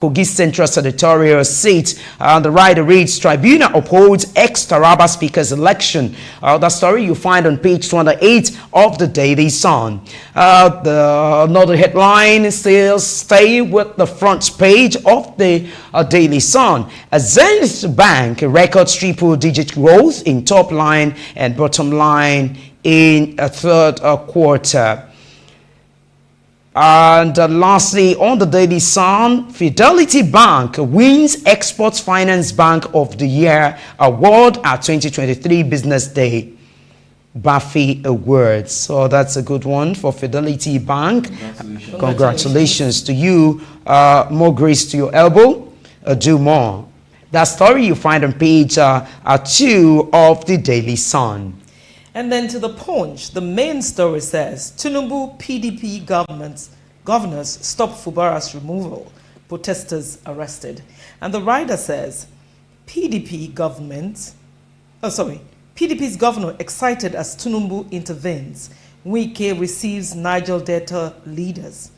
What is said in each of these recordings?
Kogi Central Senatorial seat. The writer reads, Tribunal upholds ex-Taraba Speaker's election. The story you find on page 28 of the Daily Sun. Another headline says, stay with the front page of the Daily Sun. Zenith Bank records triple-digit growth in top line and bottom line in a third quarter. And lastly, on the Daily Sun, Fidelity Bank wins Exports Finance Bank of the Year award at 2023 Business Day Buffy Awards. So that's a good one for Fidelity Bank. Congratulations to you. More grace to your elbow. Do more. That story you find on page 2 of the Daily Sun. And then to the Punch, the main story says, Tinubu PDP governors stop Fubara's removal. Protesters arrested. And the writer says, PDP's governor excited as Tinubu intervenes. Wike receives Niger Delta leaders.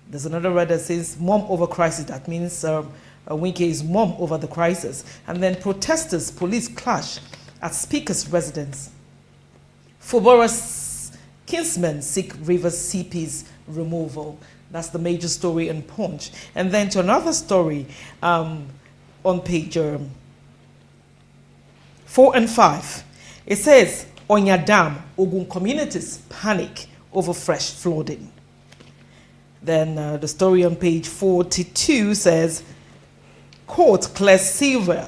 There's another writer that says, mom over crisis. That means Wike is mom over the crisis. And then protesters, police clash at Speaker's residence. Fubara's kinsmen seek Rivers CP's removal. That's the major story in Punch. And then to another story on page 4 and 5. It says, Onya Dam, Ogun communities panic over fresh flooding. Then the story on page 42 says, court clears silver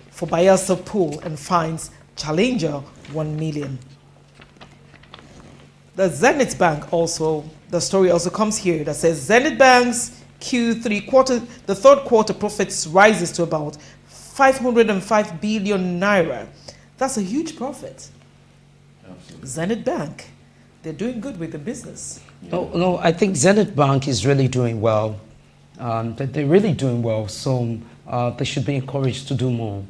for Bayelsa pool and fines challenger 1 million. The Zenith Bank also, the story also comes here that says Zenith Bank's the third quarter profits rises to about 505 billion naira. That's a huge profit. Absolutely. Zenith Bank, they're doing good with the business. No, I think Zenith Bank is really doing well. They're really doing well, so they should be encouraged to do more.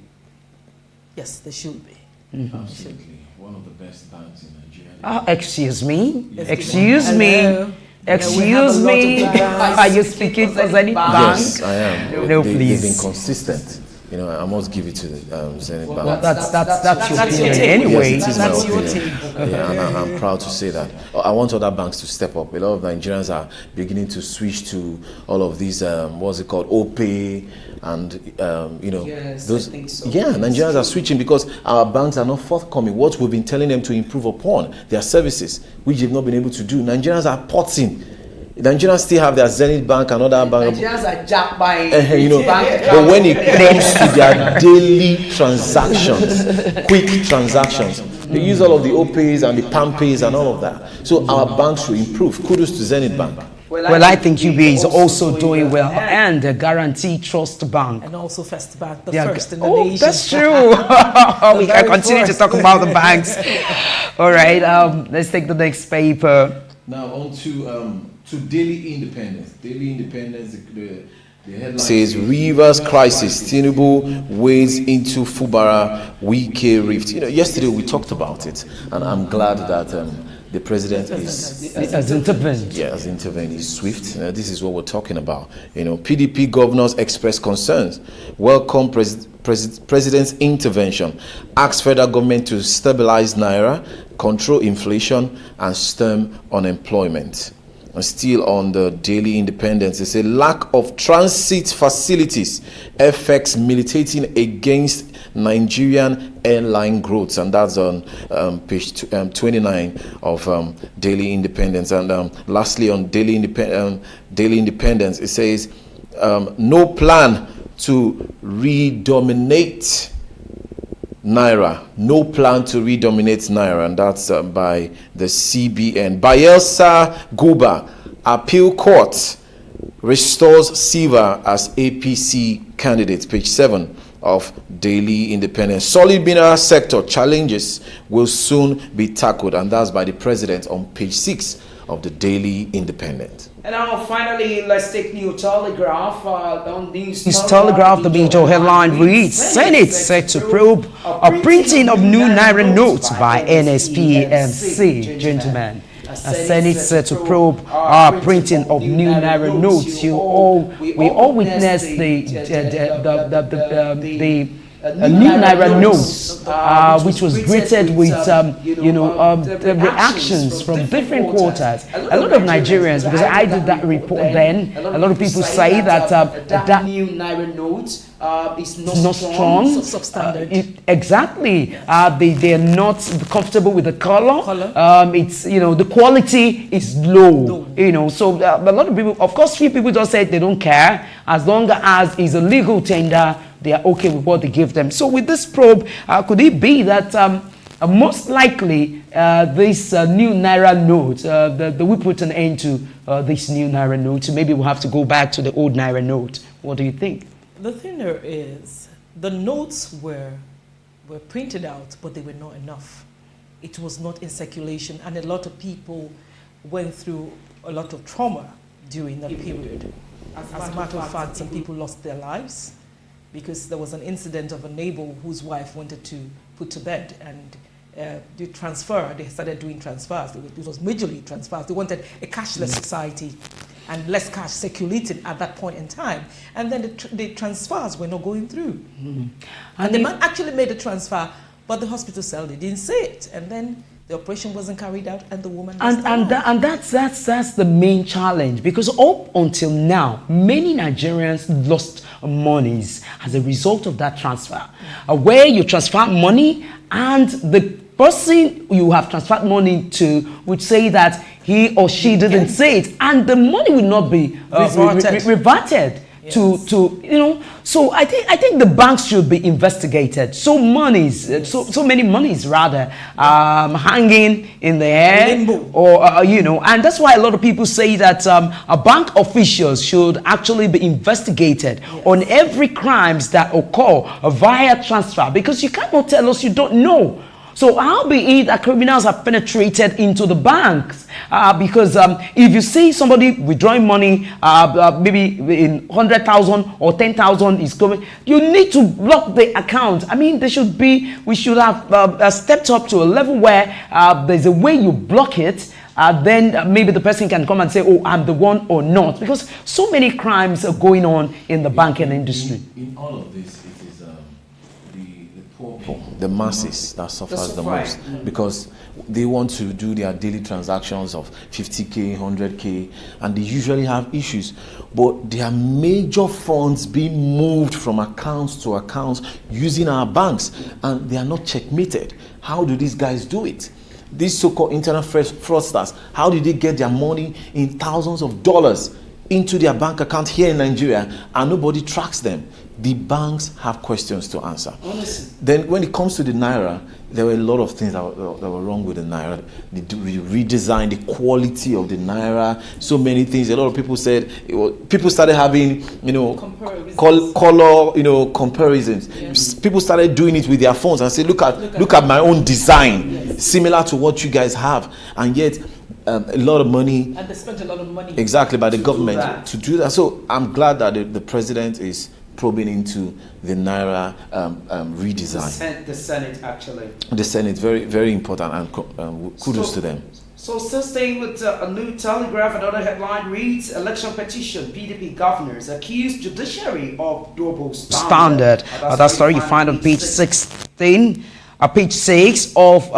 Yes, they should be. Mm-hmm. Absolutely. One of the best banks in Nigeria. Excuse me? Yes, excuse me? Excuse me? Are you speaking to Zenith Bank? Yes, I am. No, They've please. been consistent. You know, I must give it to the Zenith Bank. Well, that's your opinion anyway. Yes, it is That's my opinion. Yeah, and I'm proud to say that. I want other banks to step up. A lot of Nigerians are beginning to switch to all of these, what's it called, OPay, and you know, yes, those. I think so. Yeah, Nigerians are switching because our banks are not forthcoming. What we've been telling them to improve upon their services, which they've not been able to do. Nigerians are potting. Nigerians still have their Zenith Bank and other banks. Nigerians are jacked by you know, bank but when it comes to their daily transactions, quick transactions, they use all of the OPays and the PAMPays and all of that. So our banks should improve. Kudos to Zenith Bank. Well, I think UBA is also doing well, and the Guarantee Trust Bank. And also First Bank, the first in the nation. That's true. We can continue to talk about the banks. All right, let's take the next paper. Now on to Daily Independence. Daily Independence, the headline says Rivers crisis, Tinubu wades into Fubara Wike rift. You know, yesterday we talked about it, and I'm glad that the president has intervened. Yeah, has intervened. He's swift. This is what we're talking about. You know, PDP governors express concerns. Welcome president's intervention. Asks federal government to stabilize naira, control inflation, and stem unemployment. And still on the Daily Independence, they say lack of transit facilities affects militating against Nigerian airline growth, and that's on page 29 of Daily Independence. And lastly, on Daily Independence, it says no plan to redominate Naira. No plan to redominate Naira, and that's by the CBN. Bayelsa Guba Appeal Court restores Silva as APC candidate. Page 7 of Daily Independence. Solid mineral sector challenges will soon be tackled, and that's by the president on page 6 of the Daily Independent. And now finally, let's take New Telegraph. On News Telegraph, the major headline reads, Senate set to probe a printing of new Naira notes by NSPMC. Gentlemen, Senate set to probe printing of new naira notes. We all witnessed the new naira notes, which was greeted with the reactions from different quarters. A lot of Nigerians, because I did that report then, a lot of people say that that new naira note is not strong. Substandard. Exactly. They are not comfortable with the color. It's the quality is low. So a lot of people, of course, few people just say they don't care as long as it's a legal tender. They are okay with what they give them. So with this probe, could it be that most likely this new naira note, we put an end to this new naira note? Maybe we'll have to go back to the old naira note. What do you think? The thing there is, the notes were printed out, but they were not enough. It was not in circulation, and a lot of people went through a lot of trauma during that period. As a matter of fact, some people lost their lives because there was an incident of a neighbor whose wife wanted to put to bed and do transfer. They started doing transfers. It was majorly transfers. They wanted a cashless society and less cash circulated at that point in time. And then the transfers were not going through. And the man actually made a transfer, but the hospital said they didn't say it. And then the operation wasn't carried out, and the woman and that's the main challenge, because up until now, many Nigerians lost monies as a result of that transfer. Where you transfer money, and the person you have transferred money to would say that he or she didn't say it, and the money will not be reverted. So I think the banks should be investigated. So many monies rather hanging in the air, limbo. or and that's why a lot of people say that bank officials should actually be investigated on every crimes that occur via transfer, because you cannot tell us you don't know. So how be it that criminals have penetrated into the banks? Because if you see somebody withdrawing money, maybe in 100,000 or 10,000 is coming, you need to block the account. I mean, we should have stepped up to a level where there's a way you block it. Then maybe the person can come and say, oh, I'm the one or not. Because so many crimes are going on in the banking industry. In all of this, it is the masses that suffers the most, because they want to do their daily transactions of 50k, 100k, and they usually have issues. But there are major funds being moved from accounts to accounts using our banks, and they are not checkmated. How do these guys do it? These so-called internet fraudsters, how did they get their money in thousands of dollars into their bank account here in Nigeria, and nobody tracks them? The banks have questions to answer. Honestly. Then when it comes to the Naira, there were a lot of things that were wrong with the Naira. We redesigned the quality of the Naira, so many things. A lot of people said, people started having, color, comparisons. Yeah. People started doing it with their phones and say, look at my own design, similar to what you guys have. And yet, a lot of money. And they spent a lot of money. Exactly, by the government to do that. So I'm glad that the president is probing into the Naira redesign. The Senate, actually. The Senate, very, very important, and kudos to them. So still staying with a new Telegraph, another headline reads, election petition, PDP governors accuse judiciary of double standard. That story you find on page 16, page 6 of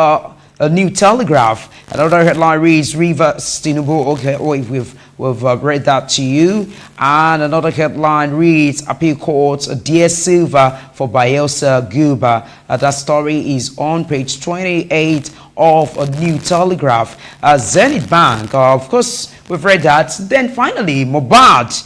a new Telegraph. Another headline reads, Rivers Tinubu. Okay, we've read that to you. And another headline reads, Appeal Court, Dear Silva for Bayelsa Guba. That story is on page 28 of a new Telegraph. Zenith Bank, of course, we've read that. Then finally, Mohbad,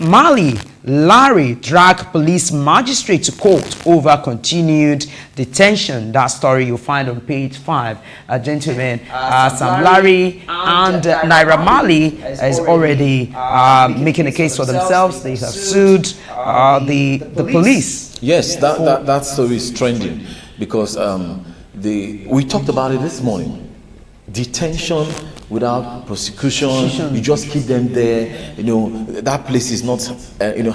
Mali, Larry drag police magistrate to court over continued detention. That story you'll find on page 5. Gentlemen, Sam Larry and Naira Mali is already making a case for themselves. They have sued the police. Yes, that story is trending because we talked about it this morning. Detention without prosecution, you just keep them there. That place is not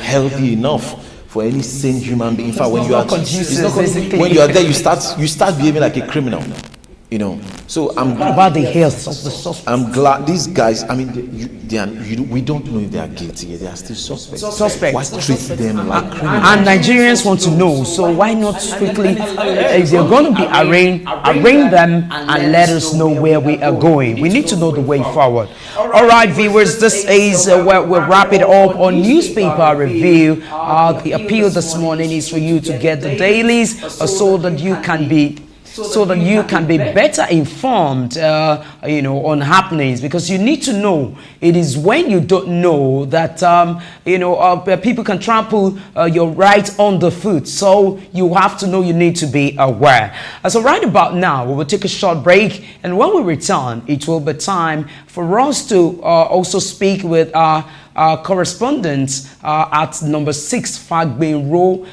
healthy enough for any sane human being. In fact, when you are there, you start behaving like a criminal. So What about the health of the suspect? I'm glad these guys. I mean, we don't know if they are guilty. They are still suspects. Suspects. Why treat them like criminals? And Nigerians want to know, so why not quickly, if they're going to be arraign them and let us know where we are going. We need to know the way forward. All right, viewers, this is where we'll wrap it up on newspaper review. The appeal this morning is for you to get the dailies so that you can be better informed, on happenings, because you need to know. It is when you don't know that, people can trample your right on the foot. So you have to know, you need to be aware. So right about now, we will take a short break. And when we return, it will be time for us to also speak with our correspondents at number 6 Fagbin Row,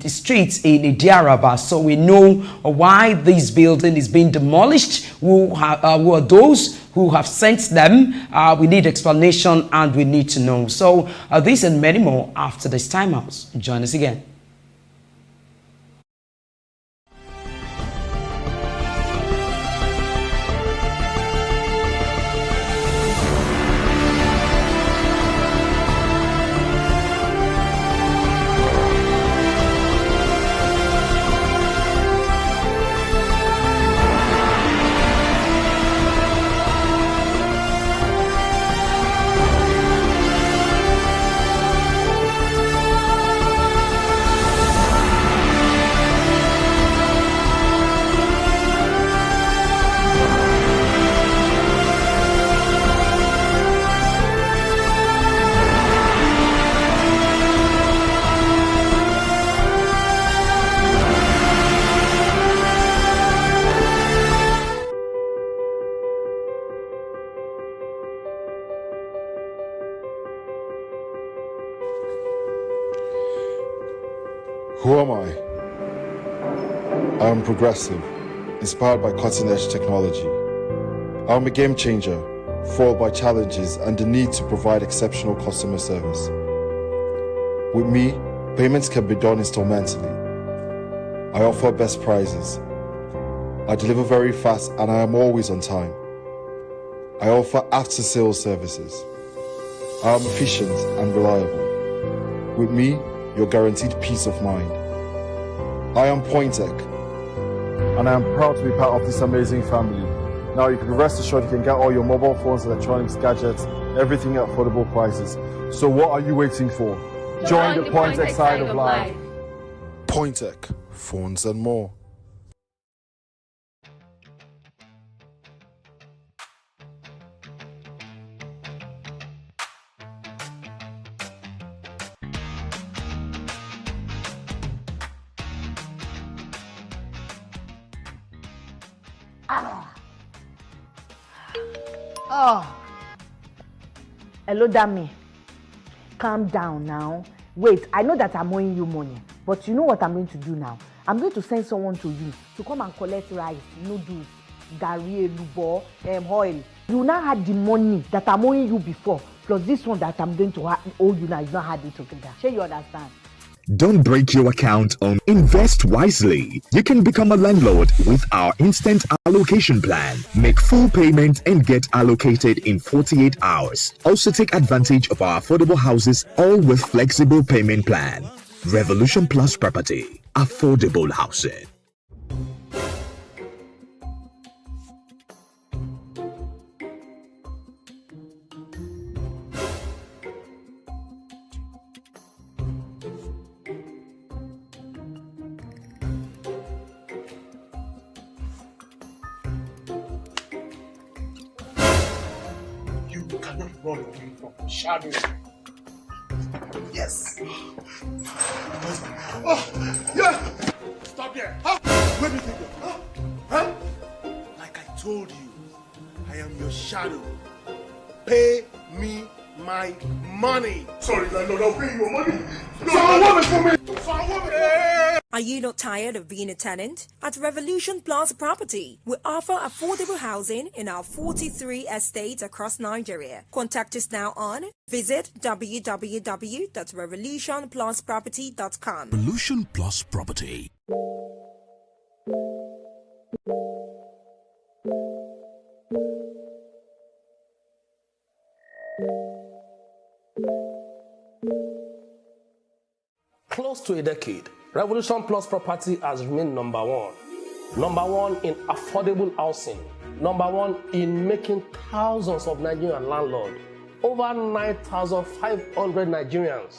streets in Idiaraba, so we know why this building is being demolished, who are those who have sent them. We need explanation and we need to know. So this and many more after this timeout. Join us again. Who am I? I am progressive, inspired by cutting-edge technology. I am a game changer, foiled by challenges and the need to provide exceptional customer service. With me, payments can be done instrumentally. I offer best prices. I deliver very fast and I am always on time. I offer after-sales services. I am efficient and reliable. With me, you're guaranteed peace of mind. I am Pointech, and I am proud to be part of this amazing family. Now you can rest assured you can get all your mobile phones, electronics, gadgets, everything at affordable prices. So what are you waiting for? Join the Pointech side of life. Pointech, phones and more. Hello, Dami. Calm down now. Wait, I know that I'm owing you money, but you know what I'm going to do now? I'm going to send someone to you to come and collect rice, noodles, garri, elubo, oil. You now had the money that I'm owing you before, plus this one that I'm going to owe you now. You not had it together. Sure, you understand? Don't break your account on Invest Wisely. You can become a landlord with our instant allocation plan. Make full payment and get allocated in 48 hours. Also take advantage of our affordable houses, all with flexible payment plan. Revolution Plus Property. Affordable housing. Run away from the shadow. Yes. Oh, yeah. Stop there. Huh? Where do you think you're going? Huh? Like I told you, I am your shadow. Pay me my money. Sorry, landlord, I'll pay you your money. Find a woman for me. Find a woman for me. Are you not tired of being a tenant? At Revolution Plus Property, we offer affordable housing in our 43 estates across Nigeria. Contact us now on visit www.revolutionplusproperty.com. Revolution Plus Property. Close to a decade, Revolution Plus Property has remained number one. Number one in affordable housing. Number one in making thousands of Nigerian landlords. Over 9,500 Nigerians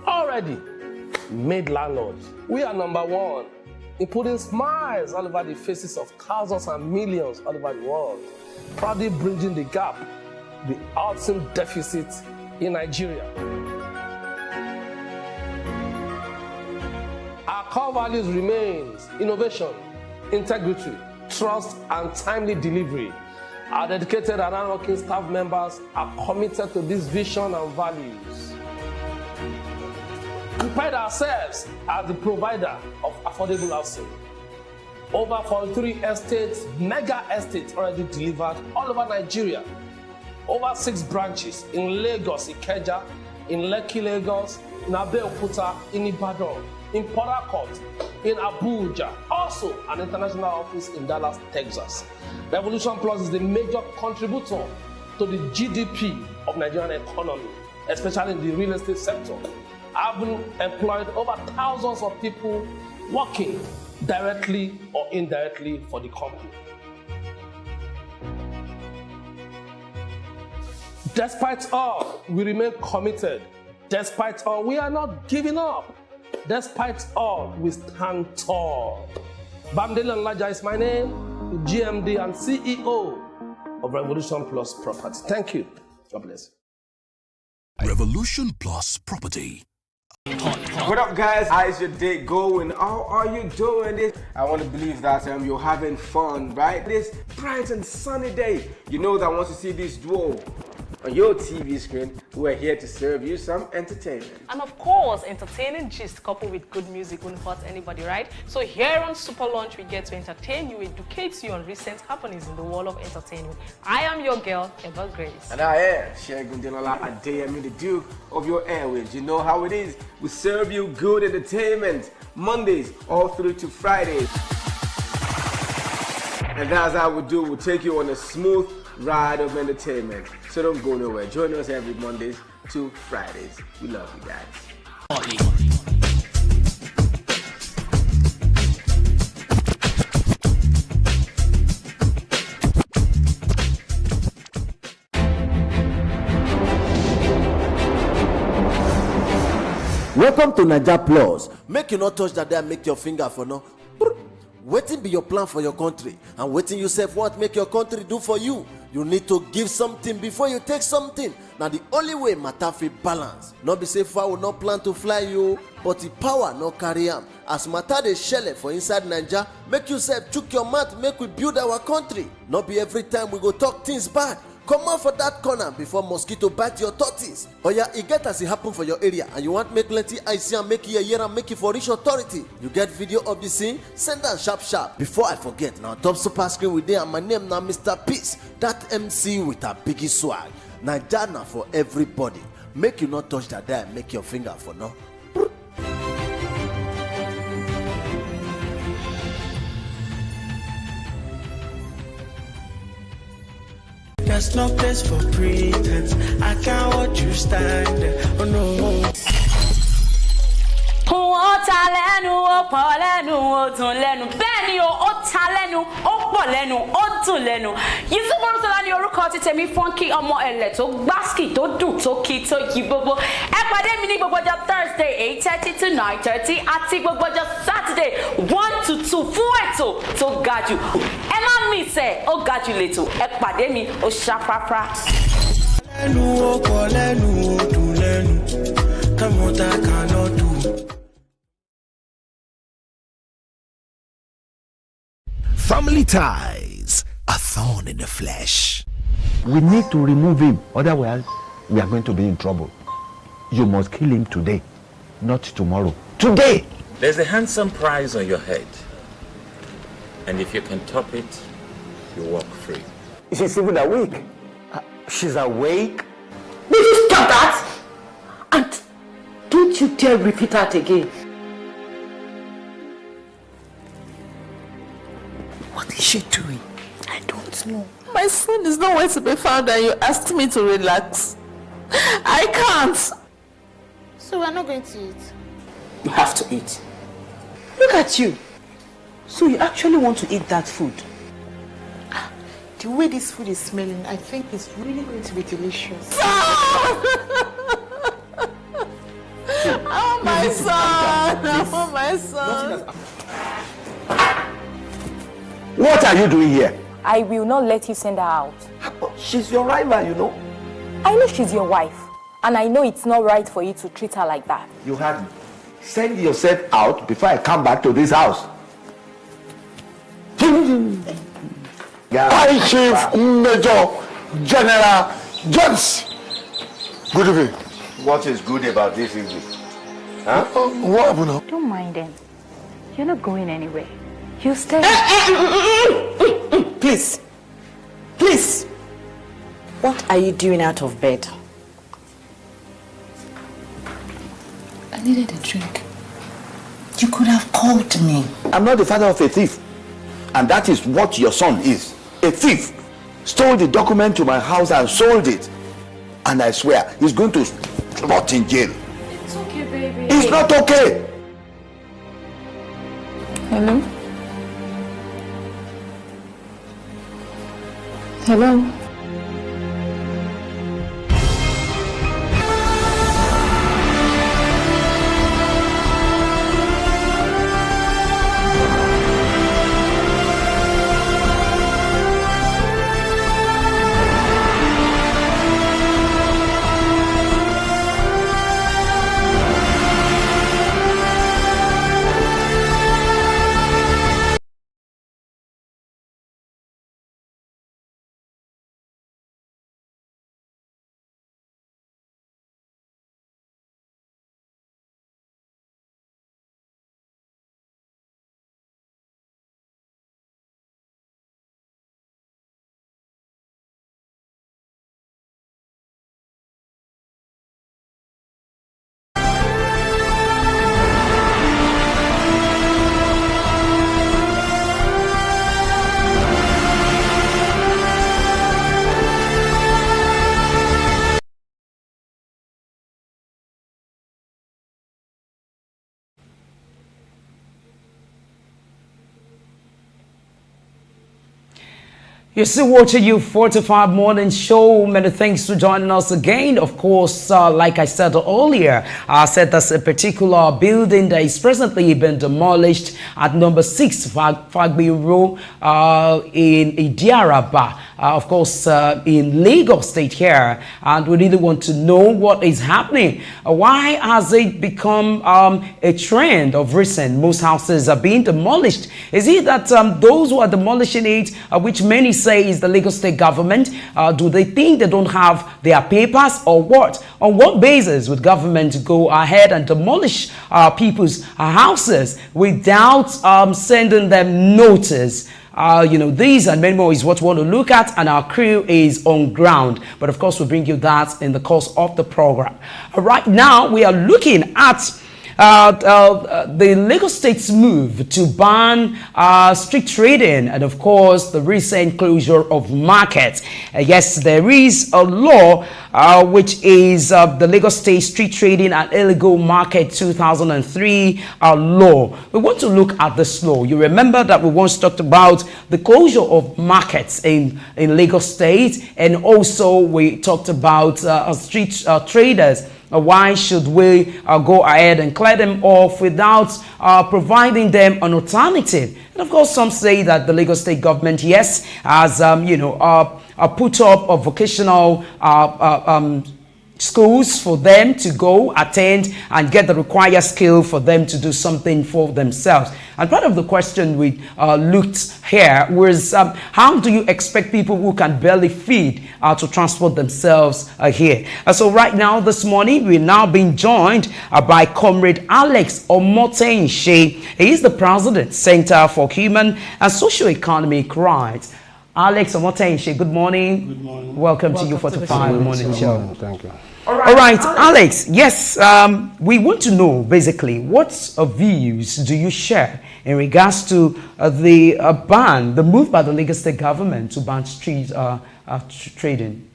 already made landlords. We are number one in putting smiles all over the faces of thousands and millions all over the world. Proudly bridging the gap, the housing deficit in Nigeria. Our core values remains innovation, integrity, trust, and timely delivery. Our dedicated and hardworking staff members are committed to this vision and values. We pride ourselves as the provider of affordable housing. Over 43 estates, mega estates already delivered all over Nigeria. Over 6 branches in Lagos, Ikeja, in Lekki, Lagos, in Abeokuta, in Ibadan, in Port Harcourt, in Abuja, also an international office in Dallas, Texas. Revolution Plus is the major contributor to the GDP of Nigerian economy, especially in the real estate sector. I've employed over thousands of people working directly or indirectly for the company. Despite all, we remain committed. Despite all, we are not giving up. Despite all, we stand tall. Bamdele Nlaja is my name, the GMD and CEO of Revolution Plus Property. Thank you. God bless you. Revolution Plus Property. What up, guys? How's your day going? How are you doing this? I want to believe that you're having fun, right? This bright and sunny day. You know that once you see this duo on your TV screen, we're here to serve you some entertainment. And of course, entertaining gist coupled with good music won't hurt anybody, right? So here on Super Lunch, we get to entertain you, educate you on recent happenings in the world of entertainment. I am your girl, Eva Grace. And I am Shegun Delola Adeyemi, the Duke of your airwaves. You know how it is. We serve you good entertainment Mondays all through to Fridays. And that's how we do. We'll take you on a smooth ride of entertainment. So don't go nowhere. Join us every Mondays to Fridays. We love you guys. Welcome to Naija Plus. Make you not touch that there, make your finger for no. Wetin be your plan for your country, and wetin you sef want make your country do for you? You need to give something before you take something. Now the only way matter fit balance. Not be say fowl no plan to fly you, but the power no carry am. As matter dey shele for inside Naija, make you sef chook your mouth, make we build our country. Not be every time we go talk things bad. Come out for that corner before mosquito bite your tortoise. Oya, e get as it happen for your area and you want make plenty eye see and make you hear and make it for reach authority. You get video of the scene? Send am sharp sharp. Before I forget, now top super screen with there and my name now Mr. Peace. That MC with a biggie swag. Naija na for everybody. Make you not touch that there, make your finger for no. There's no place for pretense. I can't watch you stand there. Oh no. Ó ta lẹ́nu, ó pọ̀ lẹ́nu, ó dùn lẹ́nu. Bẹ́ẹ̀ ni ó ta lẹ́nu, ó pọ̀ lẹ́nu, ó dùn lẹ́nu. Yusuf Mọ́rúnsọ́lá ní orúkọ ti tèmi Funky ọmọ ẹ̀lẹ̀ tó gbásìkì tó dùn tó kí tó yí gbogbo. Ẹ pàdé mi ní gbogbo ọjọ́ Thursday 8:30 to 9:30 àti gbogbo ọjọ́ Saturday 1 to 2 fún ètò tó ga jù. Ẹ má miss ẹ̀, ó ga jù lẹ́tò. Ẹ pàdé mi, ó ṣàfàfà. Lẹ́nu ó pọ̀ lẹ́nu ó dùn lẹ́nu. Come what I cannot do. Family ties, a thorn in the flesh. We need to remove him, otherwise we are going to be in trouble. You must kill him today, not tomorrow. Today! There's a handsome prize on your head. And if you can top it, you walk free. She's even awake. She's awake? Will you stop that? And don't you dare repeat that again. What is she doing? I don't don't know. My son is nowhere to be found and you asked me to relax. I can't. So we're not going to eat? You have to eat. Look at you. So you actually want to eat that food? The way this food is smelling, I think it's really going to be delicious. Oh my son! Oh my son! What are you doing here? I will not let you send her out. She's your rival, you know. I know she's your wife, and I know it's not right for you to treat her like that. You heard me. Send yourself out before I come back to this house. High Chief Major General Jones. Good evening. What is good about this evening? Huh? What happened now? Don't mind them. You're not going anywhere. You stay. Please. Please. What are you doing out of bed? I needed a drink. You could have called me. I'm not the father of a thief. And that is what your son is. A thief. Stole the document to my house and sold it. And I swear, he's going to rot in jail. It's okay, baby. It's not okay. Hello? Hello? You're still watching your 45 morning show. Many thanks for joining us again. Of course, like I said earlier, I said there's a particular building that is presently been demolished at number 6 Fagbi Road in Idiaraba. Of course, in Lagos State here. And we really want to know what is happening. Why has it become a trend of recent? Most houses are being demolished. Is it that those who are demolishing it, which many say is the Lagos State government, do they think they don't have their papers or what? On what basis would government go ahead and demolish people's houses without sending them notice? These and many more is what we want to look at, and our crew is on ground. But of course, we'll bring you that in the course of the program. Right now, we are looking at the Lagos State's move to ban street trading and, of course, the recent closure of markets. Yes, there is a law which is the Lagos State Street Trading and Illegal Market 2003 law. We want to look at this law. You remember that we once talked about the closure of markets in Lagos State, and also we talked about street traders. Why should we go ahead and clear them off without providing them an alternative? And of course, some say that the Lagos State government, yes, has put up a vocational schools for them to go attend and get the required skill for them to do something for themselves. And part of the question we looked here was how do you expect people who can barely feed to transport themselves here? So right now, this morning, we're now being joined by Comrade Alex Omotense. He is the President, Center for Human and Socio-Economic Rights. Alex Omotense, good morning. Good morning. Welcome to you 45 Morning Show. Thank you. All right, Alex. Yes, we want to know basically what views do you share in regards to the ban, the move by the Lagos State government to ban street trading?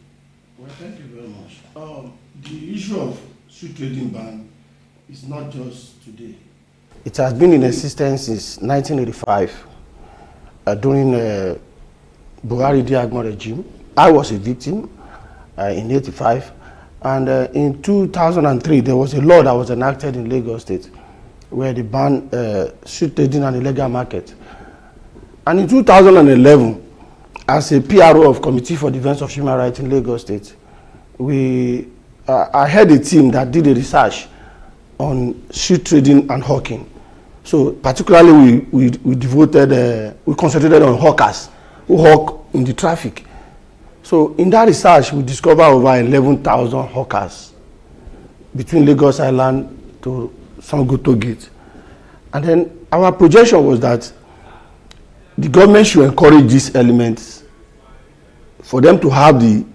Well, thank you very much. The issue of street trading ban is not just today. It has been in existence since 1985 during Buhari Diagbon regime. I was a victim in 85. And in 2003, there was a law that was enacted in Lagos State where they banned street trading and illegal market. And in 2011, as a PRO of Committee for Defense of Human Rights in Lagos State, I had a team that did a research on street trading and hawking. So particularly we concentrated on hawkers who hawk in the traffic. So in that research, we discovered over 11,000 hawkers between Lagos Island to Sangoto Gate. And then our projection was that the government should encourage these elements for them to have the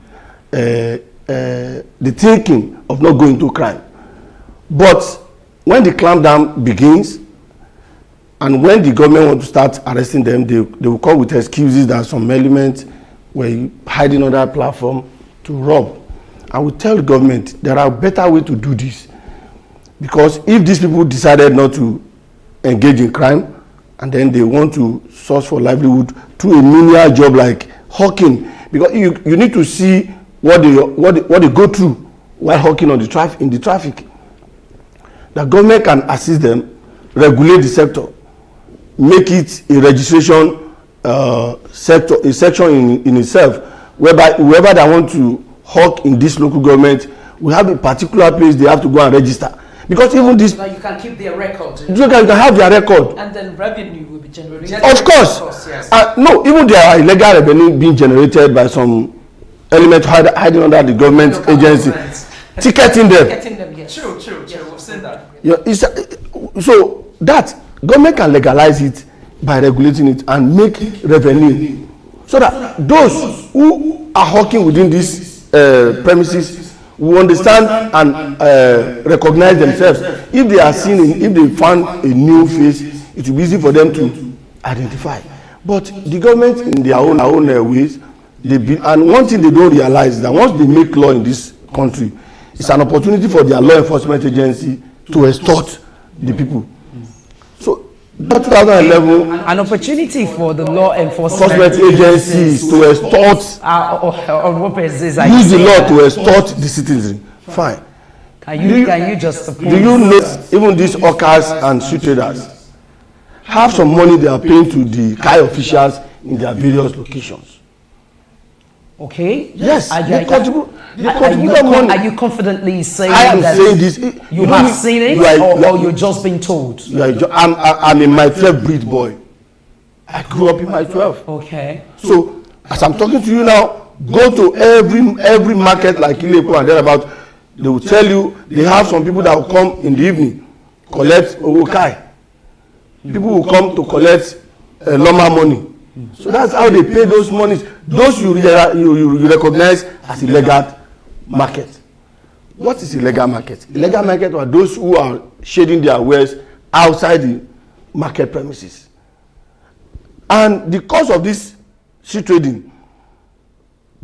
thinking of not going to crime. But when the clampdown begins, and when the government wants to start arresting them, they will come with excuses that some elements were hiding on that platform to rob. And we tell the government there are better ways to do this. Because if these people decided not to engage in crime, and then they want to source for livelihood through a menial job like hawking, because you need to see what they go through while hawking on the traffic. The government can assist them, regulate the sector, make it a registration sector, a section in itself, whereby whoever that want to hawk in this local government will have a particular place they have to go and register. Because even this, so that you can keep their record. You can have their record. And then revenue will be generated. Of course. Yes. No, even there are illegal revenue being generated by some element hiding under the government agency, ticketing them. Ticketing them, yes. True. We've seen that. Yeah, so that government can legalize it by regulating it and make revenue, so that those who are hawking within these premises will understand and recognize themselves. If they are seen, if they find a new face, it will be easy for them to identify. But the government, in their own ways, and one thing they don't realize is that once they make law in this country, it's an opportunity for their law enforcement agency to extort the people. So, 2011, an opportunity for the law enforcement agencies to extort, use the law to extort the citizen. Fine. Can you just suppose? Do you know even these hawkers and street traders have some money they are paying to the Kai officials in their various locations? Okay. Yes. Are you confidently saying I am that saying this? You have seen it, or you're just being told? I'm a my 12 breed boy. I grew up in my 12. Okay. So as I'm talking to you now, go to every market like Ilepo and thereabout. They will tell you they have some people that will come in the evening, collect Owokai. People will come to collect Loma money. So that's how they pay those monies. Those you recognize as illegal market. What is illegal market? Illegal market are those who are shading their wares outside the market premises. And the cause of this street trading,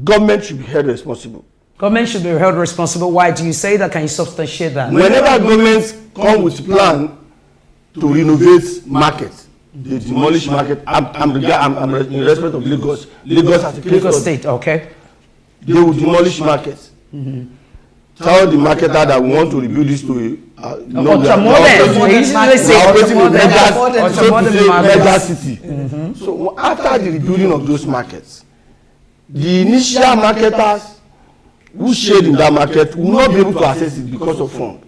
government should be held responsible. Government should be held responsible. Why do you say that? Can you substantiate that? Whenever governments come with plan to renovate markets, they demolish market. I'm in respect of Lagos. Lagos as a case Lagos State, okay. They will demolish markets. Tell the marketer that we want to rebuild this to a mega city. So after the rebuilding of those markets, the initial marketers who shade in that market will not be able to access it because of fund.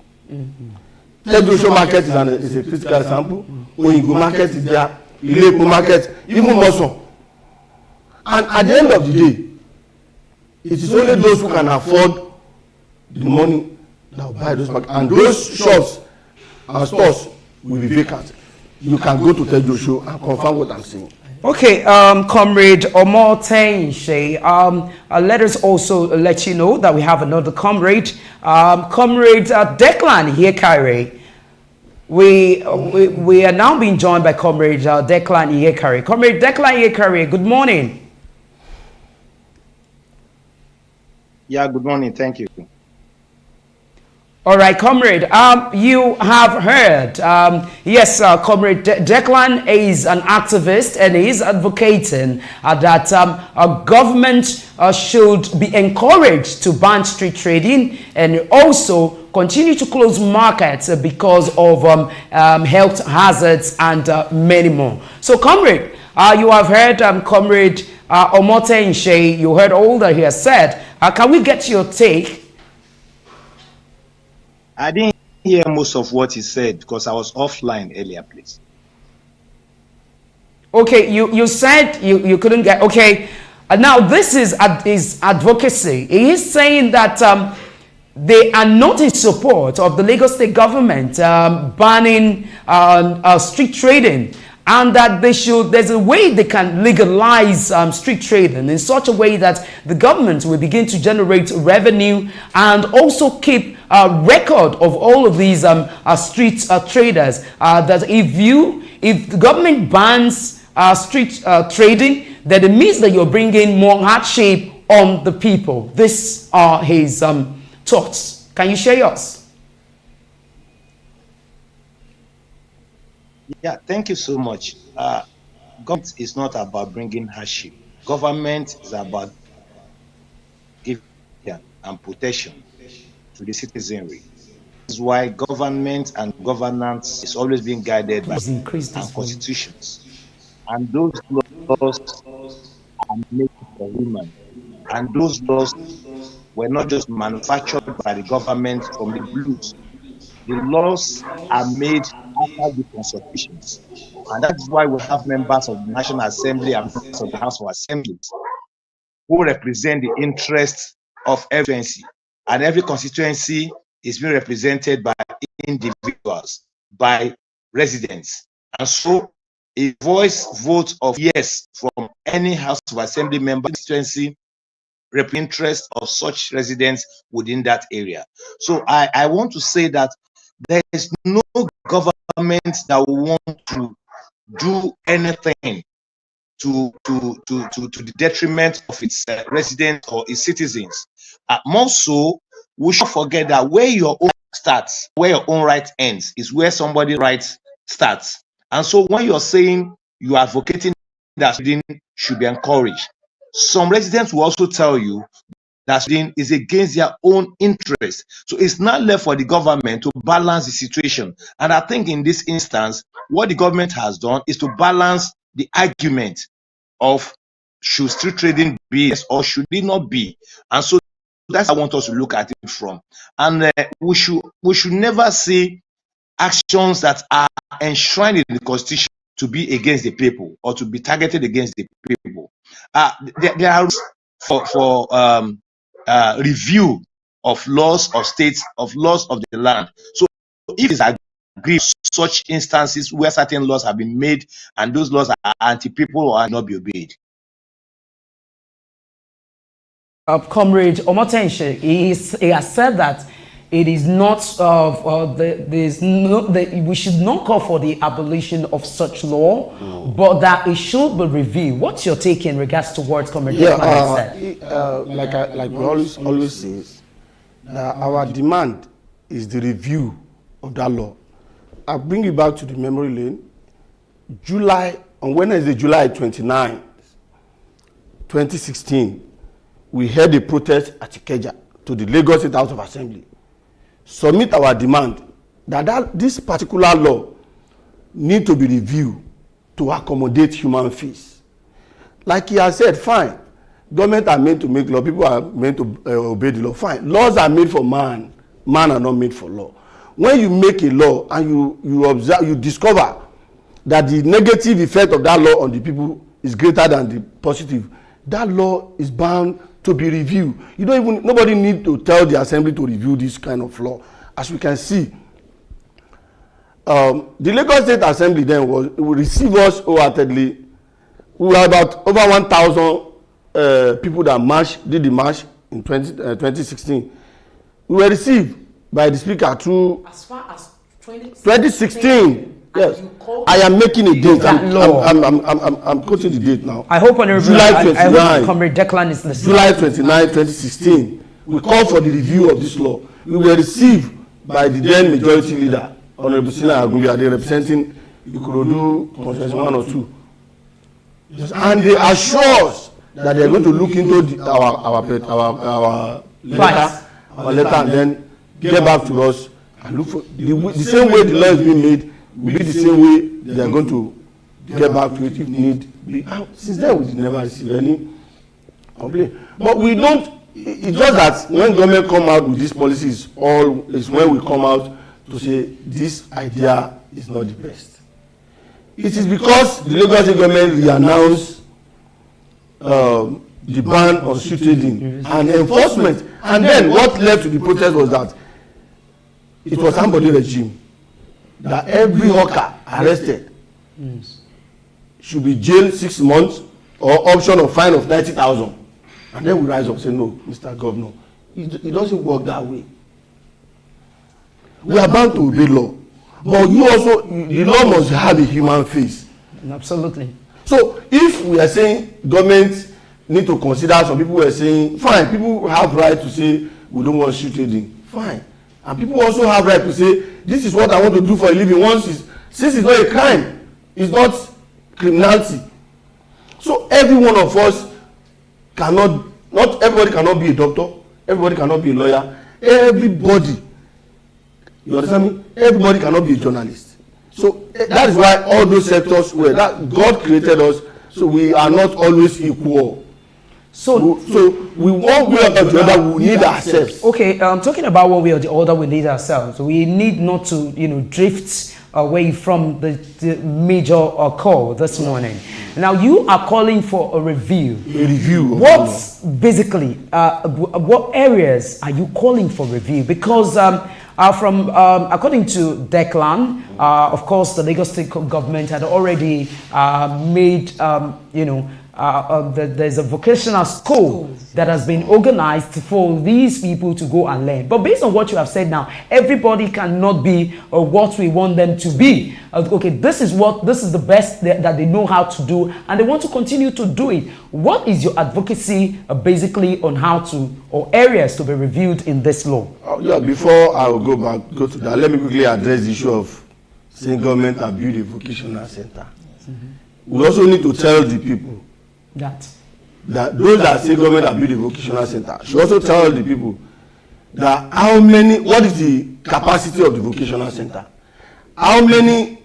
Tedoso market is a critical example. Oyinbo market is there. Ilepo market, even Moson. And at the end of the day, it is only those who can afford the money that will buy those markets. And those shops and stores will be vacant. You can go to Tedoso and confirm what I'm saying. Okay, Comrade Omotense, let us also let you know that we have another comrade, Comrade Declan Yekare. We are now being joined by Comrade Declan Yekare. Comrade Declan Yekare, good morning. Yeah, good morning. Thank you. All right, Comrade, you have heard, yes, Comrade Declan is an activist and he is advocating that a government should be encouraged to ban street trading and also continue to close markets because of health hazards and many more. So, Comrade, you have heard Comrade Omotense, you heard all that he has said. Can we get your take? I didn't hear most of what he said because I was offline earlier, please. Okay, you said you couldn't get, okay. Now this is advocacy. He is saying that they are not in support of the Lagos State government banning street trading, and that there's a way they can legalize street trading in such a way that the government will begin to generate revenue and also keep a record of all of these street traders. That if the government bans street trading, then it means that you're bringing more hardship on the people. These are his thoughts. Can you share yours? Yeah, thank you so much. Government is not about bringing hardship. Government is about giving and protection to the citizenry. This is why government and governance is always being guided by and constitutions. And those laws are made for human. And those laws were not just manufactured by the government from the blues. The laws are made after the consultations. And that's why we have members of the National Assembly and members of the House of Assemblies who represent the interests of every constituency. And every constituency is being represented by individuals, by residents. And so a voice vote of yes from any House of Assembly member constituency represents the interest of such residents within that area. So I want to say that there is no government that will want to do anything to the detriment of its residents or its citizens. More so, we should forget that where your own starts, where your own right ends, is where somebody's right starts. And so when you're saying you are advocating that student should be encouraged, some residents will also tell you that student is against their own interest. So it's not left for the government to balance the situation. And I think in this instance, what the government has done is to balance the argument of should street trading be yes or should it not be. And so that's how I want us to look at it from. And we should never see actions that are enshrined in the Constitution to be against the people or to be targeted against the people. There are for review of laws of states, of laws of the land. So if it's agreed, such instances where certain laws have been made and those laws are anti-people or not be obeyed. Comrade Omotense, he has said that it is not we should not call for the abolition of such law, but that it should be reviewed. What's your take in regards to what Comrade said? Like we always say, that our demand is the review of that law. I'll bring you back to the memory lane. On Wednesday, July 29, 2016, we held a protest at Ikeja to the Lagos State House of Assembly. Submit our demand that this particular law need to be reviewed to accommodate human face. Like he has said, fine, government are meant to make law, people are meant to obey the law, fine. Laws are made for man, man are not made for law. When you make a law and you observe, you discover that the negative effect of that law on the people is greater than the positive, that law is bound to be reviewed. Nobody need to tell the assembly to review this kind of law. As we can see, the Lagos State Assembly then will receive us wholeheartedly we were about over 1,000 people that did the march in 2016. We were received by the speaker through as far as 2016. Yes, I am making a date. I'm quoting the date now. I hope Honorable July 29. I hope Comrade Declan is listening. July 29, 2016. We called for the review of this law. We were received by the then majority leader, Honorable Sina Agumbia, representing Ikorodu Constituency 1 or 2. Yes, and they assure us that they are going to look into our letter and then get back to us and look for the same way the law is being made will be the same way they are going to get back to it if need be. Since then we never receive any complaint. But we don't. It's just that when government come out with these policies, is when we come out to say this idea is not the best. It is because the Lagos State government re-announced the ban on street trading and enforcement, and then what led to the protest was that it was somebody regime that every hawker arrested should be jailed 6 months or option of fine of 90,000. And then we rise up and say, no, Mr. Governor, it doesn't work that way. We are bound to obey law. But you also, the law must have a human face. Absolutely. So if we are saying government need to consider, some people were saying, fine, people have right to say we don't want street trading. Fine. And people also have right to say, this is what I want to do for a living. Since it's not a crime, it's not criminality. So every one of us not everybody cannot be a doctor, everybody cannot be a lawyer, everybody, you understand me? Everybody cannot be a journalist. So that is why all those sectors were that God created us, so we are not always equal. So we one way or the other we need ourselves. Okay, talking about one way or the other we need ourselves. We need not to drift away from the major call this morning. Now you are calling for a review. A review. What basically what areas are you calling for review? Because from according to Declan, of course the Lagos State government had already made there's a vocational school that has been organized for these people to go and learn. But based on what you have said now, everybody cannot be what we want them to be. Okay, this is the best that they know how to do, and they want to continue to do it. What is your advocacy basically on how to, or areas to be reviewed in this law? Before I will go to that, let me quickly address the issue of saying government have built a vocational center. We also need to tell the people that those that say government have built a vocational center should also tell the people that what is the capacity of the vocational center, how many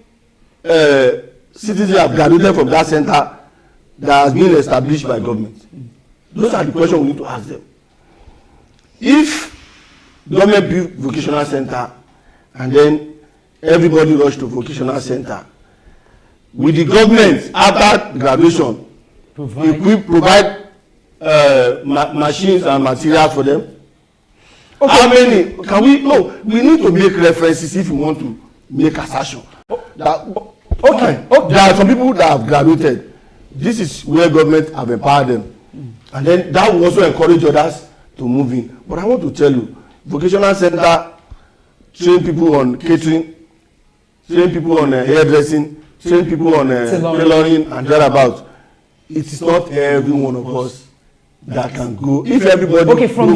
citizens have graduated from that center that has been established by government. Those are the questions we need to ask them. If government build vocational center and then everybody rush to vocational center, with the government after graduation provide machines and materials for them? Okay. How many can we? No, we need to make references if we want to make assertion. There are some people that have graduated. This is where government have empowered them, and then that will also encourage others to move in. But I want to tell you, vocational center train people on catering, train people on hairdressing, train people on tailoring and thereabouts. It is not every one of us that can go. If everybody from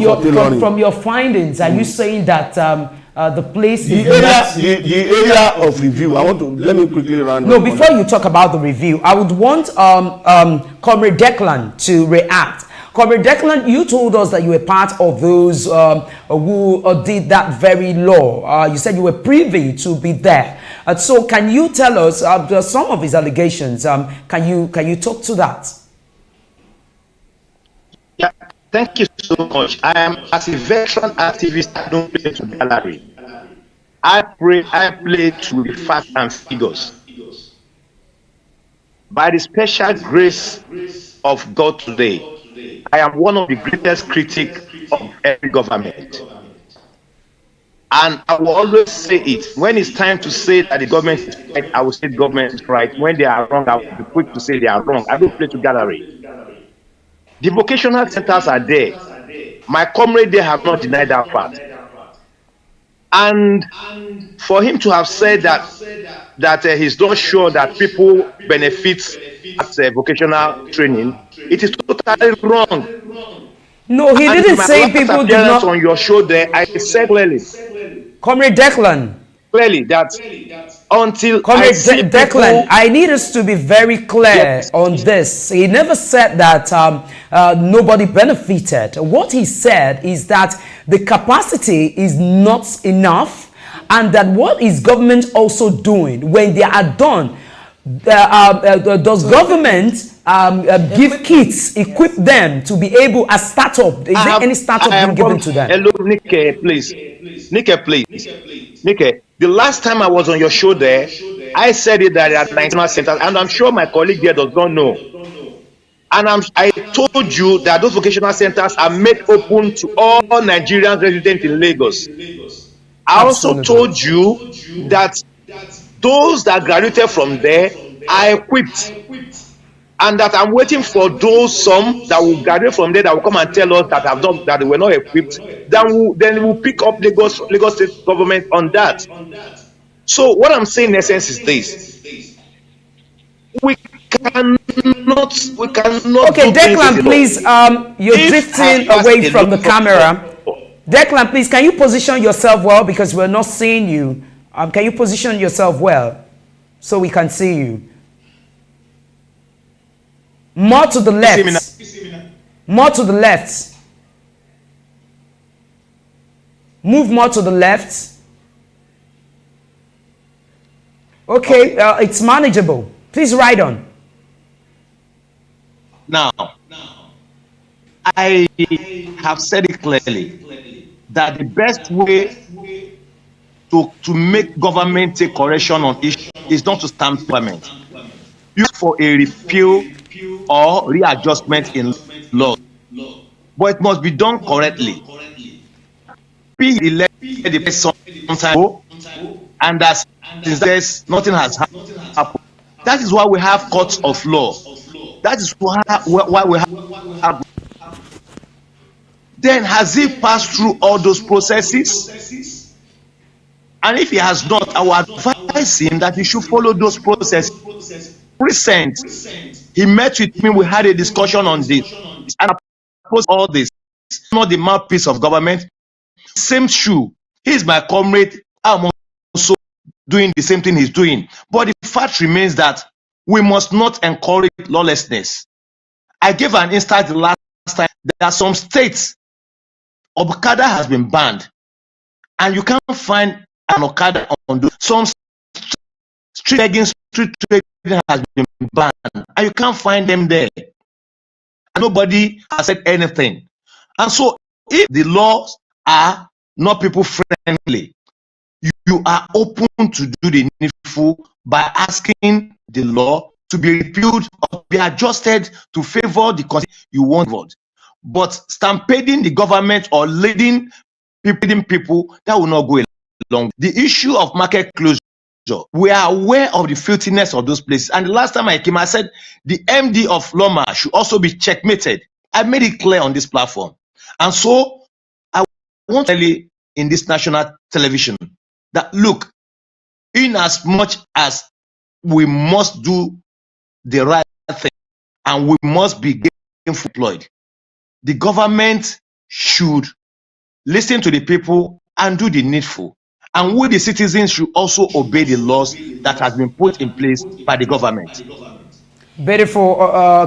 your findings, are you saying that the place the area of review? Let me quickly run. No, before you talk about the review, I would want Comrade Declan to react. Comrade Declan, you told us that you were part of those who did that very law. You said you were privy to be there. So can you tell us some of his allegations? Can you talk to that? Yeah, thank you so much. I am, as a veteran activist, I don't play to gallery. I play to the facts and figures. By the special grace of God today, I am one of the greatest critics of every government. And I will always say it. When it's time to say that the government is right, I will say the government is right. When they are wrong, I will be quick to say they are wrong. I don't play to gallery. The vocational centers are there. My comrade there have not denied that fact. And for him to have said that he's not sure that people benefit at vocational training, it is totally wrong. No, he And didn't my say last people did appearance not. on your show there, I said clearly Comrade Declan. that until I Comrade see Declan, people, I need us to be very clear on this. He never said that nobody benefited. What he said is that the capacity is not enough, and that what is government also doing when they are done? Does government give kits, equip them to be able, as startup? Is there any startup being given to them? Hello, Nike, please. Nike, the last time I was on your show there, I said it that there are 19 centers, and I'm sure my colleague there does not know. And I told you that those vocational centers are made open to all Nigerians resident in Lagos. I also told you that those that graduated from there are equipped, and that I'm waiting for those some that will graduate from there that will come and tell us that they were not equipped. Then we'll pick up Lagos State government on that. So what I'm saying in essence is this: we cannot. Okay, Declan, please. You're drifting away from the camera. Declan, please, can you position yourself well, because we're not seeing you? Can you position yourself well so we can see you? More to the left. More to the left. Move more to the left. Okay, it's manageable. Please ride on. Now, I have said it clearly that the best way to make government take correction on issues is not to stamp government. Use for a repeal or readjustment in law, but it must be done correctly. Be elected the person sometime ago, and that since nothing has happened. That is why we have courts of law. That is why we have. Then has he passed through all those processes? And if he has not, I will advise him that he should follow those processes. Recent, he met with me, we had a discussion on this, and I proposed all this. Not the mouthpiece of government. Same shoe. He's my comrade. I'm also doing the same thing he's doing. But the fact remains that we must not encourage lawlessness. I gave an instance the last time. There are some states, Okada has been banned, and you can't find an Okada on those. Some street trading has been banned, and you can't find them there. And nobody has said anything. And so, if the laws are not people friendly, you are open to do the needful by asking the law to be repealed or be adjusted to favor the content you want. But stampeding the government or leading people, that will not go along. The issue of market closure, we are aware of the filthiness of those places. And the last time I came, I said the MD of Loma should also be checkmated. I made it clear on this platform. And so I want to tell you in this national television that, look, in as much as we must do the right thing and we must be gainfully employed, the government should listen to the people and do the needful. And we, the citizens, should also obey the laws that have been put in place by the government. Beautiful,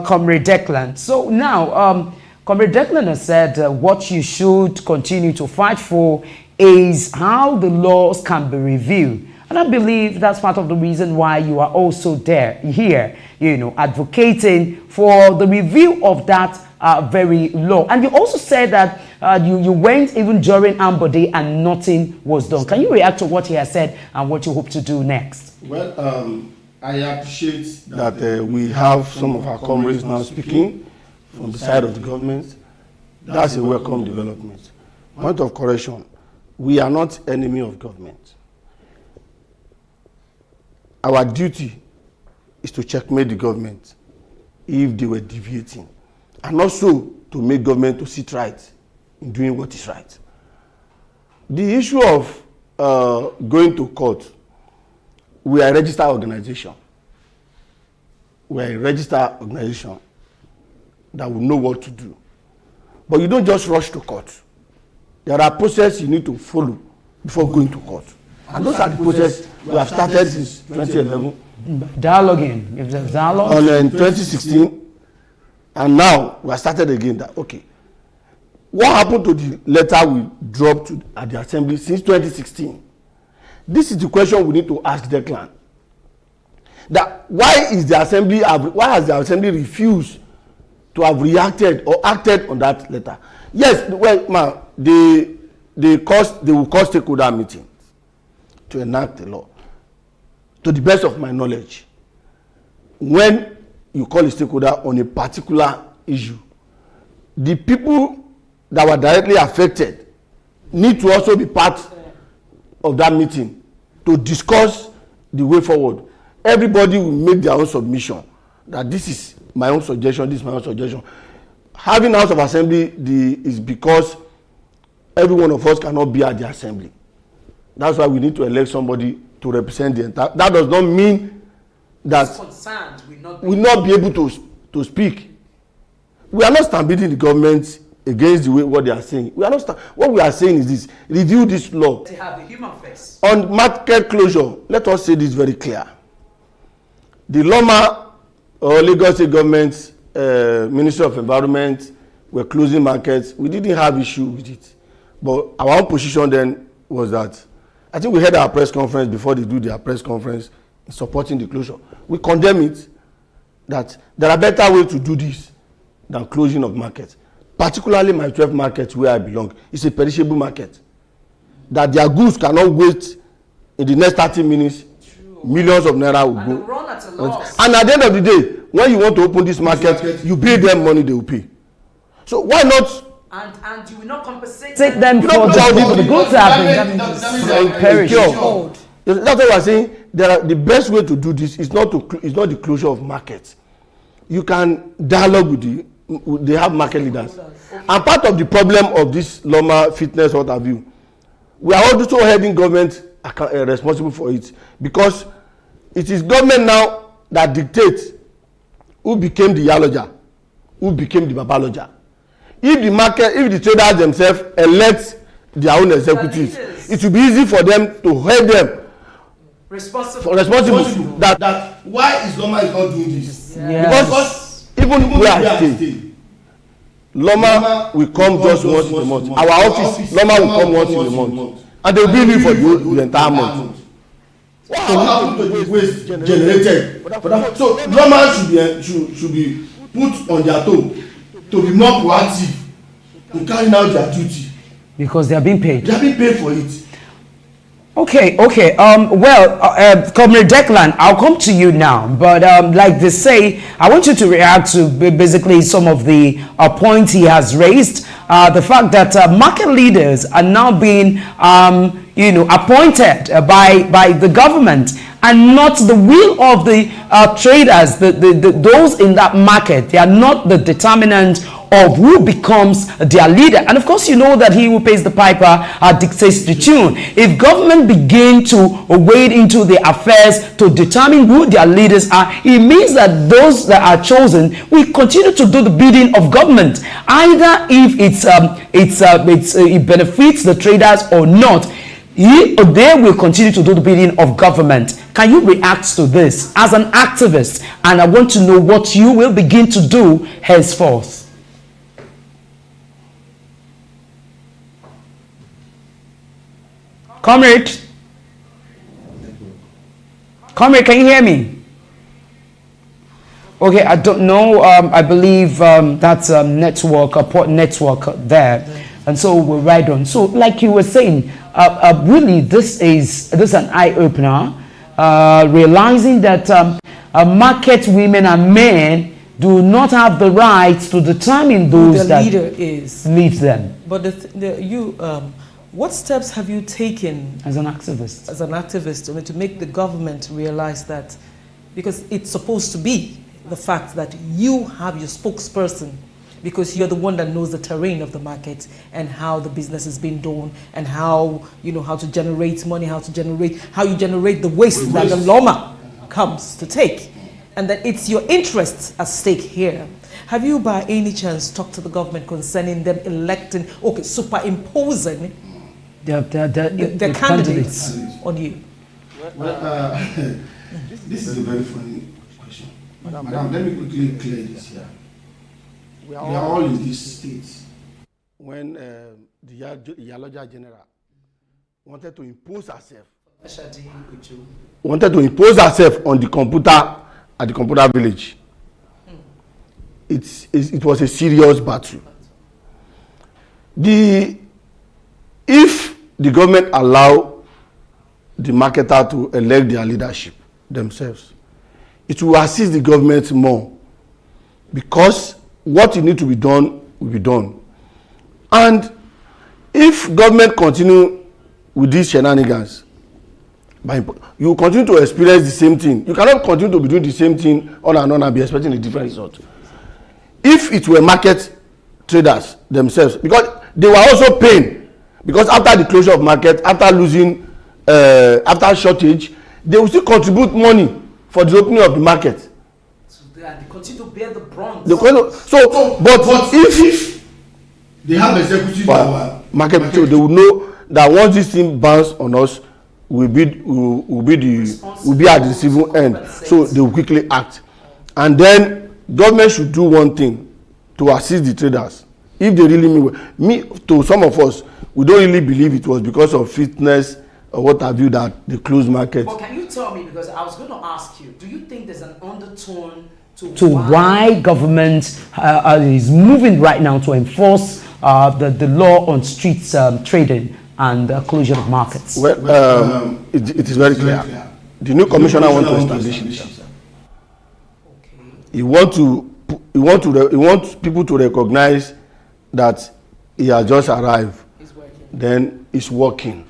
Comrade Declan. So now, Comrade Declan has said what you should continue to fight for is how the laws can be reviewed. And I believe that's part of the reason why you are also here, advocating for the review of that very law. And you also said that you went even during Ambode and nothing was done. Can you react to what he has said and what you hope to do next? Well, I appreciate that we have some of our comrades now speaking from the side of the government. That's a welcome development. Point of correction, we are not enemy of government. Our duty is to checkmate the government if they were deviating, and also to make government to sit right in doing what is right. The issue of going to court, we are a registered organization. We are a registered organization that will know what to do. But you don't just rush to court. There are processes you need to follow before going to court. And those are the processes we have started since 2011. Dialoguing, if there's dialogue. In 2016, and now we have started again that, okay, what happened to the letter we dropped at the assembly since 2016? This is the question we need to ask Declan. That why has the assembly refused to have reacted or acted on that letter? Yes, well, ma, they will call stakeholder meetings to enact the law. To the best of my knowledge, when you call a stakeholder on a particular issue, the people that were directly affected need to also be part of that meeting to discuss the way forward. Everybody will make their own submission that this is my own suggestion, this is my own suggestion. Having House of Assembly is because every one of us cannot be at the assembly. That's why we need to elect somebody to represent the entire. That does not mean that we not be able to speak. We are not stampeding the government against the way what they are saying. We are not. What we are saying is this: review this law. They have a human face. On market closure, let us say this very clear. The Loma or Lagos State government, Ministry of Environment, were closing markets. We didn't have issue with it, but our own position then was that I think we had our press conference before they do their press conference supporting the closure. We condemn it. That there are better ways to do this than closing of markets. Particularly my 12 market where I belong, it's a perishable market. That their goods cannot wait in the next 30 minutes. Millions of naira will go. Run at a loss. And at the end of the day, when you want to open this market, you pay them money, they will pay. So why not? And you will not compensate them for the goods that have been perished. That's what we're saying. The best way to do this is not the closure of markets. You can dialogue with they have market leaders. And part of the problem of this Loma fitness, what have you, we are also heading government responsible for it, because it is government now that dictates who became the Yaloja, who became the Babaloja. If the traders themselves elect their own executives, it will be easy for them to head them responsible. That why is Loma not doing this? Yes. Because even where I stay, Loma will come just once in a month. Our office, Loma will come once in a month. And they will bill me for the entire month. What happened to the waste generated? So Loma should be put on their toe to be more proactive in carrying out their duty. Because they are being paid. They are being paid for it. Okay. Comrade Declan, I'll come to you now. But like they say, I want you to react to basically some of the points he has raised. The fact that market leaders are now being, appointed by the government, and not the will of the traders, those in that market. They are not the determinant of who becomes their leader. And of course, you know that he who pays the piper dictates the tune. If government begin to wade into the affairs to determine who their leaders are, it means that those that are chosen will continue to do the bidding of government, either if it benefits the traders or not. He or they will continue to do the bidding of government. Can you react to this as an activist? And I want to know what you will begin to do henceforth. Comrade, can you hear me? Okay, I don't know. I believe that's a port network there, and so we're right on. So, like you were saying, really, this is an eye opener. Realizing that market women and men do not have the right to determine those that lead them. But What steps have you taken as an activist? As an activist, I mean, to make the government realize that, because it's supposed to be the fact that you have your spokesperson, because you're the one that knows the terrain of the market and how the business is being done and how how to generate money, how you generate the waste that the Loma comes to take, and that it's your interests at stake here. Have you by any chance talked to the government concerning them electing, superimposing their candidates on you? Well, this is a very funny question. Madam, let me quickly clear this here. We are all in this state. When the Yaloja General wanted to impose herself on the computer at the computer village, it was a serious battle. If the government allow the marketer to elect their leadership themselves, it will assist the government more, because what need to be done will be done. And if government continue with these shenanigans, you will continue to experience the same thing. You cannot continue to be doing the same thing on and on and be expecting a different result. If it were market traders themselves, because they were also paying, because after the closure of market, after losing, after shortage, they will still contribute money for the opening of the market. They continue to bear the brunt. But if they have executive power, market, they will know that once this thing bounce on us, we'll be at the receiving end. So they will quickly act. And then government should do one thing to assist the traders. If they really mean, to some of us, we don't really believe it was because of fitness or what have you that they closed market. But can you tell me, because I was going to ask you, do you think there's an undertone to why government is moving right now to enforce the law on streets trading and closure of markets? Well, it is very clear. The new commissioner wants to establish himself. He wants people to recognize that he has just arrived. Then he's working.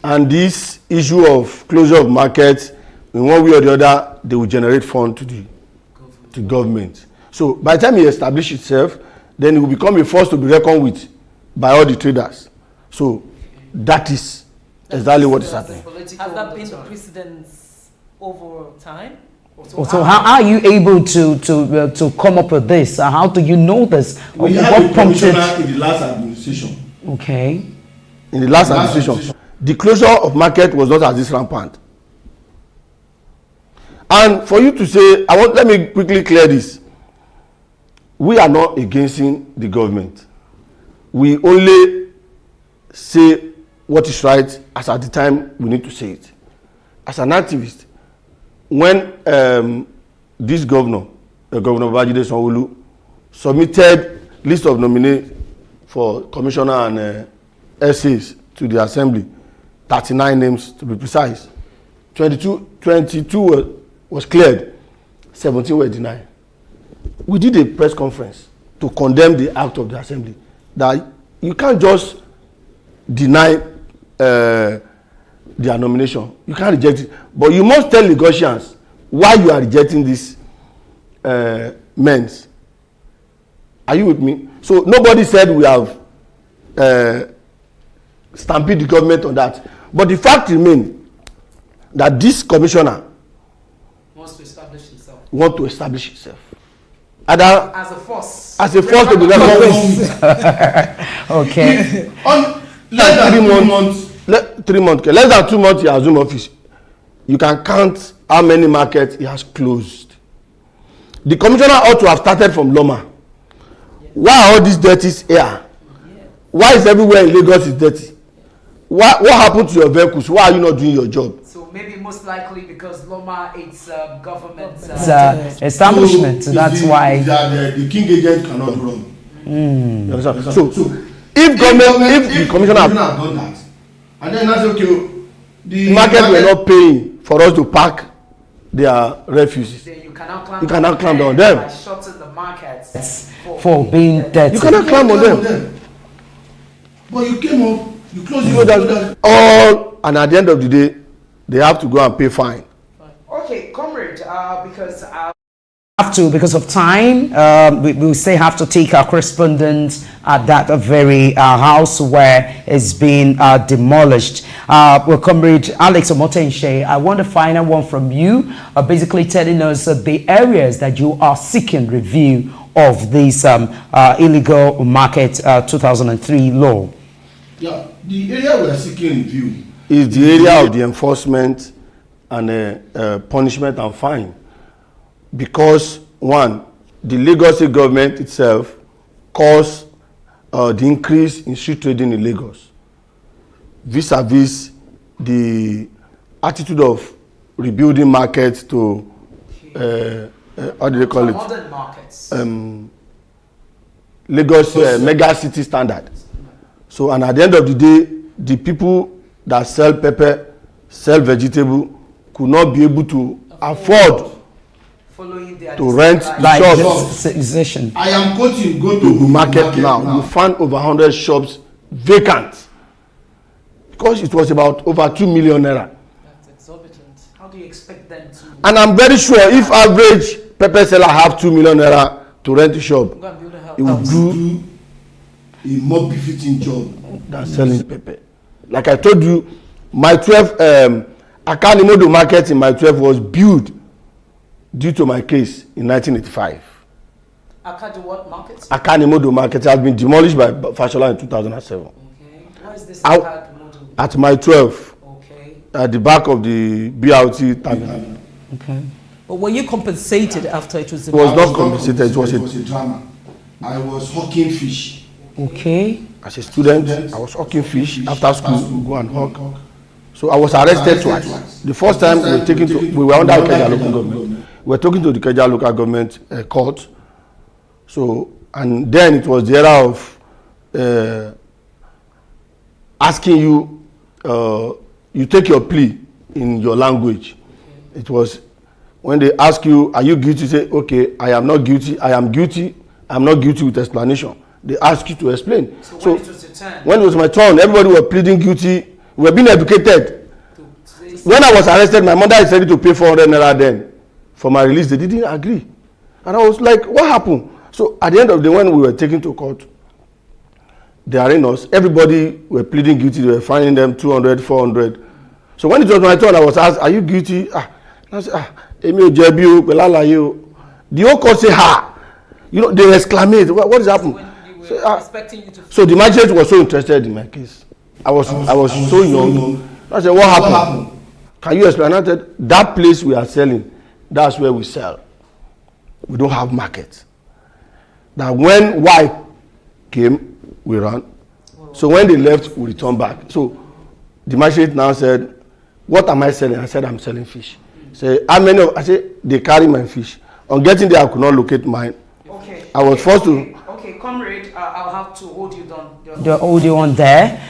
And this issue of closure of markets, in one way or the other, they will generate funds to government. So by the time he establishes itself, then he will become a force to be reckoned with by all the traders. So that is exactly what is happening. Has that been the precedence over time? So how are you able to come up with this? How do you know this? We had a commissioner in the last administration. Okay. In the last administration, the closure of market was not as this rampant. And for you to say, let me quickly clear this. We are not against the government. We only say what is right as at the time we need to say it. As an activist, when this Governor Babajide Sanwo-Olu, submitted list of nominees for commissioner and essays to the assembly, 39 names to be precise, 22 was cleared, 17 were denied. We did a press conference to condemn the act of the assembly, that you can't just deny their nomination. You can't reject it, but you must tell Lagosians why you are rejecting these men. Are you with me? So nobody said we have stampede the government on that, but the fact remains that this commissioner wants to establish himself. As a force. As a force to be reckoned with. Okay. On less than 3 months, less than 2 months he has assumed office. You can count how many markets he has closed. The commissioner ought to have started from Loma. Why are all these dirties here? Why is everywhere in Lagos is dirty? What happened to your vehicles? Why are you not doing your job? So maybe most likely because Loma it's government establishment. So that's why the king agent cannot run. Mm. So if the commissioner have done that, and then that's okay. The market were not paying for us to park their refuses. You cannot climb on them. By shutting the markets for being dirty. You cannot climb on them. But you came up You know that all, and at the end of the day, they have to go and pay fine. Okay, comrade, because Have to, because of time, we still have to take our correspondence at that very house where it's been demolished. Well, comrade Alex Omotense, I want a final one from you, basically telling us the areas that you are seeking review of this illegal market 2003 law. Yeah, the area we are seeking review is the area of the enforcement and punishment and fine. Because one, the Lagos State government itself caused the increase in street trading in Lagos, vis-a-vis the attitude of rebuilding markets to how do they call it? Modern markets. Lagos mega city standard. So, and at the end of the day, the people that sell pepper, sell vegetable, could not be able to afford to rent the shops. I am quoting, go to the market now. You find over 100 shops vacant because it was about over 2 million naira. That's exorbitant. How do you expect them to? And I'm very sure if average pepper seller have 2 million naira to rent a shop, he will do a more befitting job than selling pepper. Like I told you, my 12 Akanimodo market in my 12 was built due to my case in 1985. Akadu what markets? Akanimodo market has been demolished by Fashola in 2007. Okay. Where is this Akadu? At my 12. Okay. At the back of the BRT terminal. Okay. But were you compensated after it was demolished? It was not compensated. It was a drama. I was hawking fish. Okay. As a student, I was hawking fish after school. Go and hawk. So I was arrested twice. The first time we were under Ikeja local government. We were talking to the Ikeja local government court. So, and then it was the era of asking you, you take your plea in your language. It was when they ask you, are you guilty? Say, okay, I am not guilty. I am guilty. I am not guilty with explanation. They ask you to explain. So when it was your turn? When it was my turn, everybody was pleading guilty. We were being educated. When I was arrested, my mother is ready to pay 400 naira then for my release. They didn't agree. And I was like, what happened? So at the end of the day, when we were taken to court, they arraigned us. Everybody were pleading guilty. They were fining them 200, 400. So when it was my turn, I was asked, are you guilty? I said, Emi Ojebi o, Pelala yo. The whole court say, ha. You know, they exclaimed, what is happening? So the magistrate was so interested in my case. I was so young. I said, what happened? Can you explain? I said, that place we are selling, that's where we sell. We don't have market. That when white came, we ran. So when they left, we returned back. So the magistrate now said, what am I selling? I said, I'm selling fish. Say, how many of, I said, they carry my fish. On getting there, I could not locate mine. Okay. I was forced to. Okay, comrade, I'll have to hold you down. The audio on there.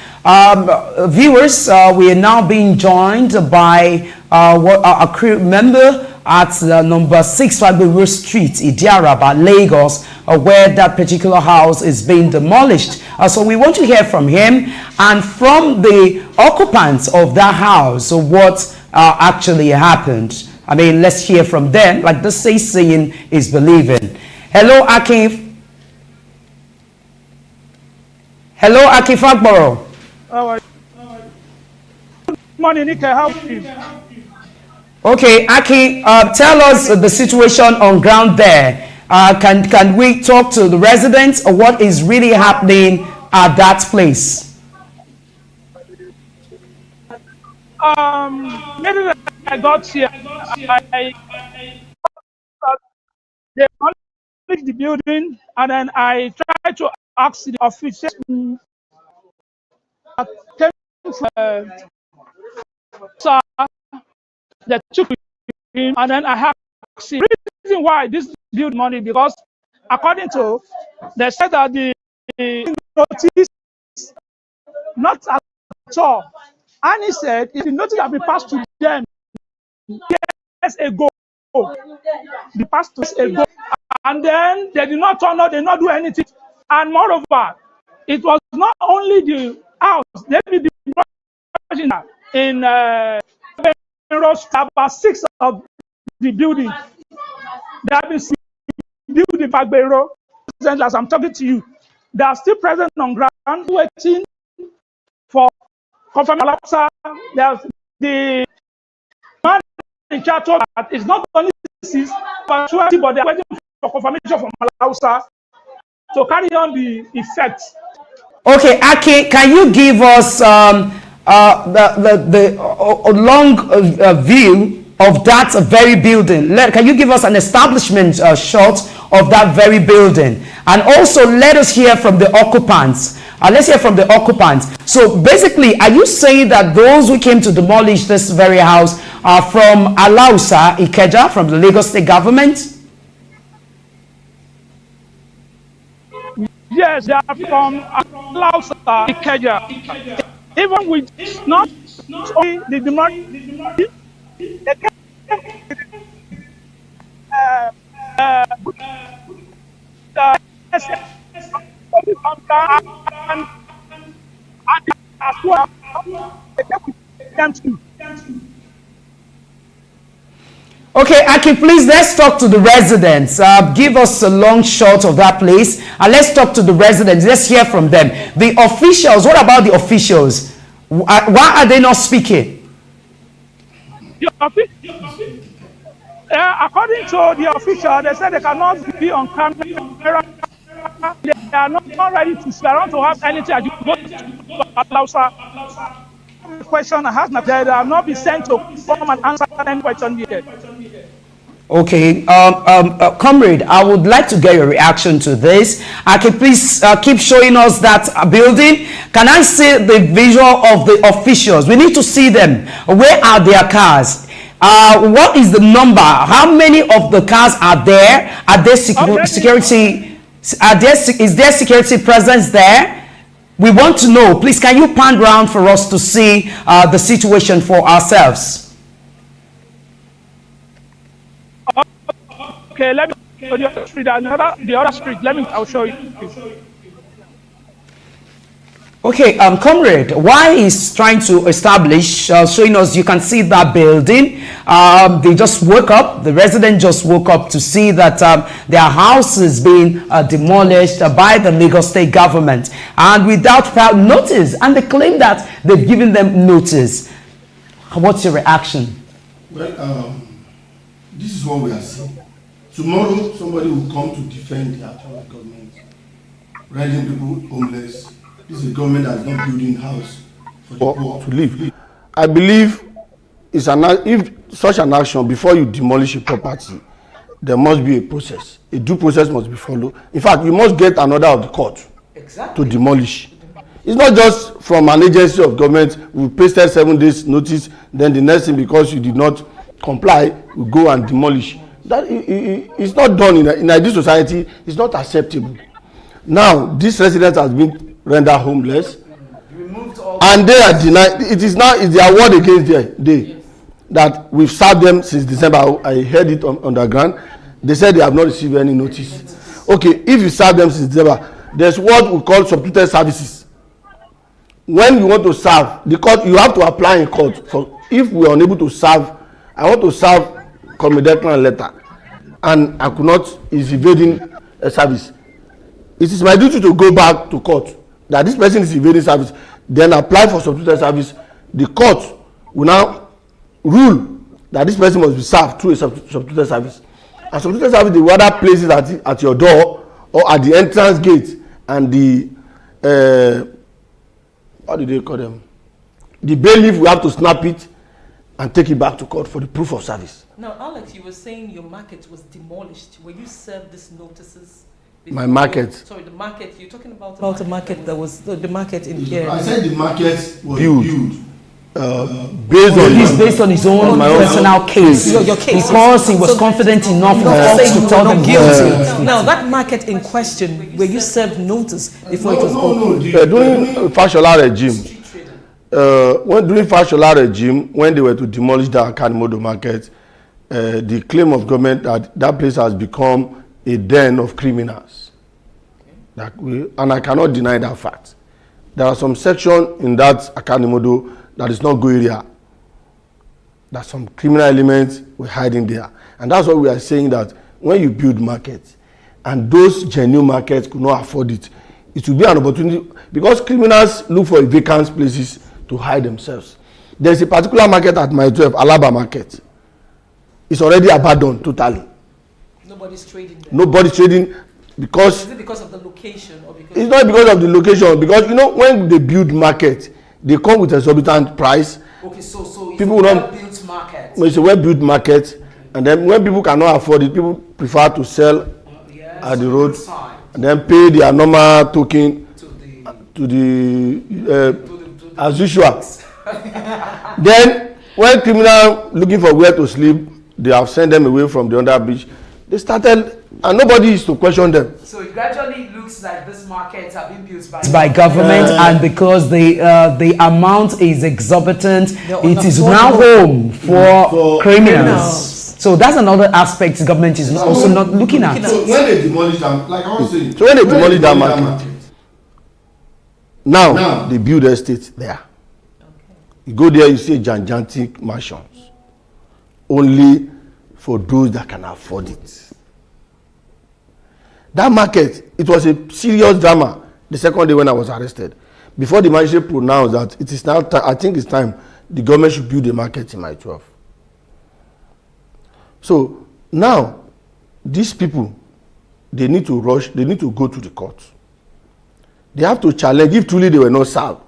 Viewers, we are now being joined by a crew member at number 6 Fagbemi Street, Idiaraba, Lagos, where that particular house is being demolished. So we want to hear from him and from the occupants of that house what actually happened. I mean, let's hear from them. Like the saying is believing. Hello, Akif. Hello, Akif Agboro. Good morning, Nick. How are you? Okay, Aki, tell us the situation on ground there. Can we talk to the residents or what is really happening at that place? Maybe when I got here, they demolished the building, and then I tried to ask the officials that came from sir, they took him, and then I asked the reason why this build money, because according to they said that the notice not at all, and he said if the notice had been passed to them years ago, the past years ago, and then they did not turn up, they did not do anything, and moreover, it was not only the house, let me be in about 6 of the building. They have been built in Fagbero. As I'm talking to you, they are still present on ground, waiting for confirmation. There's the man in charge of that is not only 6 but 20, but they are waiting for confirmation from Malausa to carry on the effect. Okay, Aki, can you give us the long view of that very building? Can you give us an establishment shot of that very building? And also let us hear from the occupants. Let's hear from the occupants. So basically, are you saying that those who came to demolish this very house are from Alausa, Ikeja, from the Lagos State government? Yes, they are from Lasg, Ikeja. Even with not only the democracy, they came and as well, they came with them too. Okay, Aki, please, let's talk to the residents. Give us a long shot of that place. And let's talk to the residents. Let's hear from them. The officials, what about the officials? Why are they not speaking? According to the official, they said they cannot be on camera. They are not ready to surround to have anything. As you go to Alausa, question has not, they have not been sent to come and answer any question yet. Okay, comrade, I would like to get your reaction to this. Can please keep showing us that building. Can I see the visual of the officials? We need to see them. Where are their cars? What is the number? How many of the cars are there? Are there security? Is there security presence there? We want to know. Please, can you pan round for us to see the situation for ourselves? Okay, let me show you the street. The other street. I'll show you. Okay, comrade, why he's trying to establish, showing us, you can see that building. They just woke up, the resident just woke up to see that their house is being demolished by the Lagos State government, and without notice, and they claim that they've given them notice. What's your reaction? Well, this is what we are seeing. Tomorrow, somebody will come to defend the actual government, rendering people homeless. This is a government that is not building house for the poor to live. I believe if such an action, before you demolish a property, there must be a process. A due process must be followed. In fact, you must get an order of the court to demolish. It's not just from an agency of government, we pasted 7 days notice, then the next thing, because you did not comply, we go and demolish. That it's not done in this society. It's not acceptable. Now this resident has been rendered homeless, and they are denied. It's their word against they that we've served them since December. I heard it on the ground. They said they have not received any notice. Okay, if you serve them since December, there's what we call substituted services. When you want to serve the court, you have to apply in court. For if we are unable to serve, I want to serve commitment letter, and I could not, is evading a service. It is my duty to go back to court that this person is evading service, then apply for substituted service. The court will now rule that this person must be served through a substituted service. And substituted service, they will either place it at your door or at the entrance gate, and the what do they call them? The bailiff will have to snap it and take it back to court for the proof of service. Now, Alex, you were saying your market was demolished. Were you served these notices? My market. Sorry, the market. You're talking about a market that was the market in here. I said the market was built. Based on his own personal case. Your case. Because he was confident enough to tell them guilty. Now, that market in question, were you served notice before it was opened? During Fashola regime, during Fashola regime, when they were to demolish the Akanimodo market, the claim of government that place has become a den of criminals. And I cannot deny that fact. there are some sections in that Akanimodo that is not go area. That some criminal elements were hiding there. And that's why we are saying that when you build markets and those genuine markets could not afford it, it will be an opportunity because criminals look for vacant places to hide themselves. There's a particular market at my 12, Alaba market. It's already abandoned totally. Nobody's trading there. Nobody's trading because... Is it because of the location? Or because it's not because of the location. Because, you know, when they build market, they come with a exorbitant price. Okay, so it's people a well-built market. It's a well-built market. And then when people cannot afford it, people prefer to sell at the road. And then pay their normal token to the as usual. Then when criminal looking for where to sleep, they have sent them away from the under bridge. They started, and nobody is to question them. So it gradually looks like this markets are being built by government, and because the amount is exorbitant, it is now home for criminals. So that's another aspect the government is also not looking at. So when they demolish them, like I was saying, so when they demolish that market, now they build estates there. You go there, you see gigantic mansions, only for those that can afford it. That market, it was a serious drama the second day when I was arrested. Before the magistrate pronounced that it is now, I think it's time the government should build a market in my 12. So now, these people, they need to rush, they need to go to the court. They have to challenge if truly they were not served.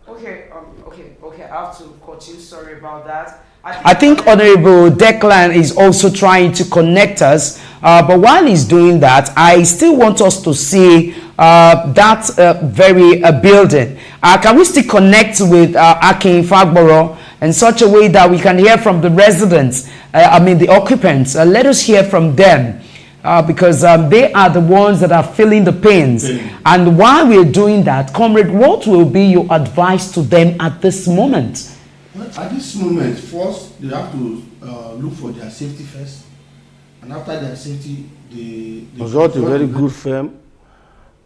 Okay, I have to continue. Sorry about that. I think Honorable Declan is also trying to connect us, but while he's doing that, I still want us to see that very building. Can we still connect with Akin Fagboro in such a way that we can hear from the residents, the occupants? Let us hear from them. Because they are the ones that are feeling the pains. And while we're doing that, comrade, what will be your advice to them at this moment? Well, at this moment, first, they have to look for their safety first. And after their safety, they consult a very good firm,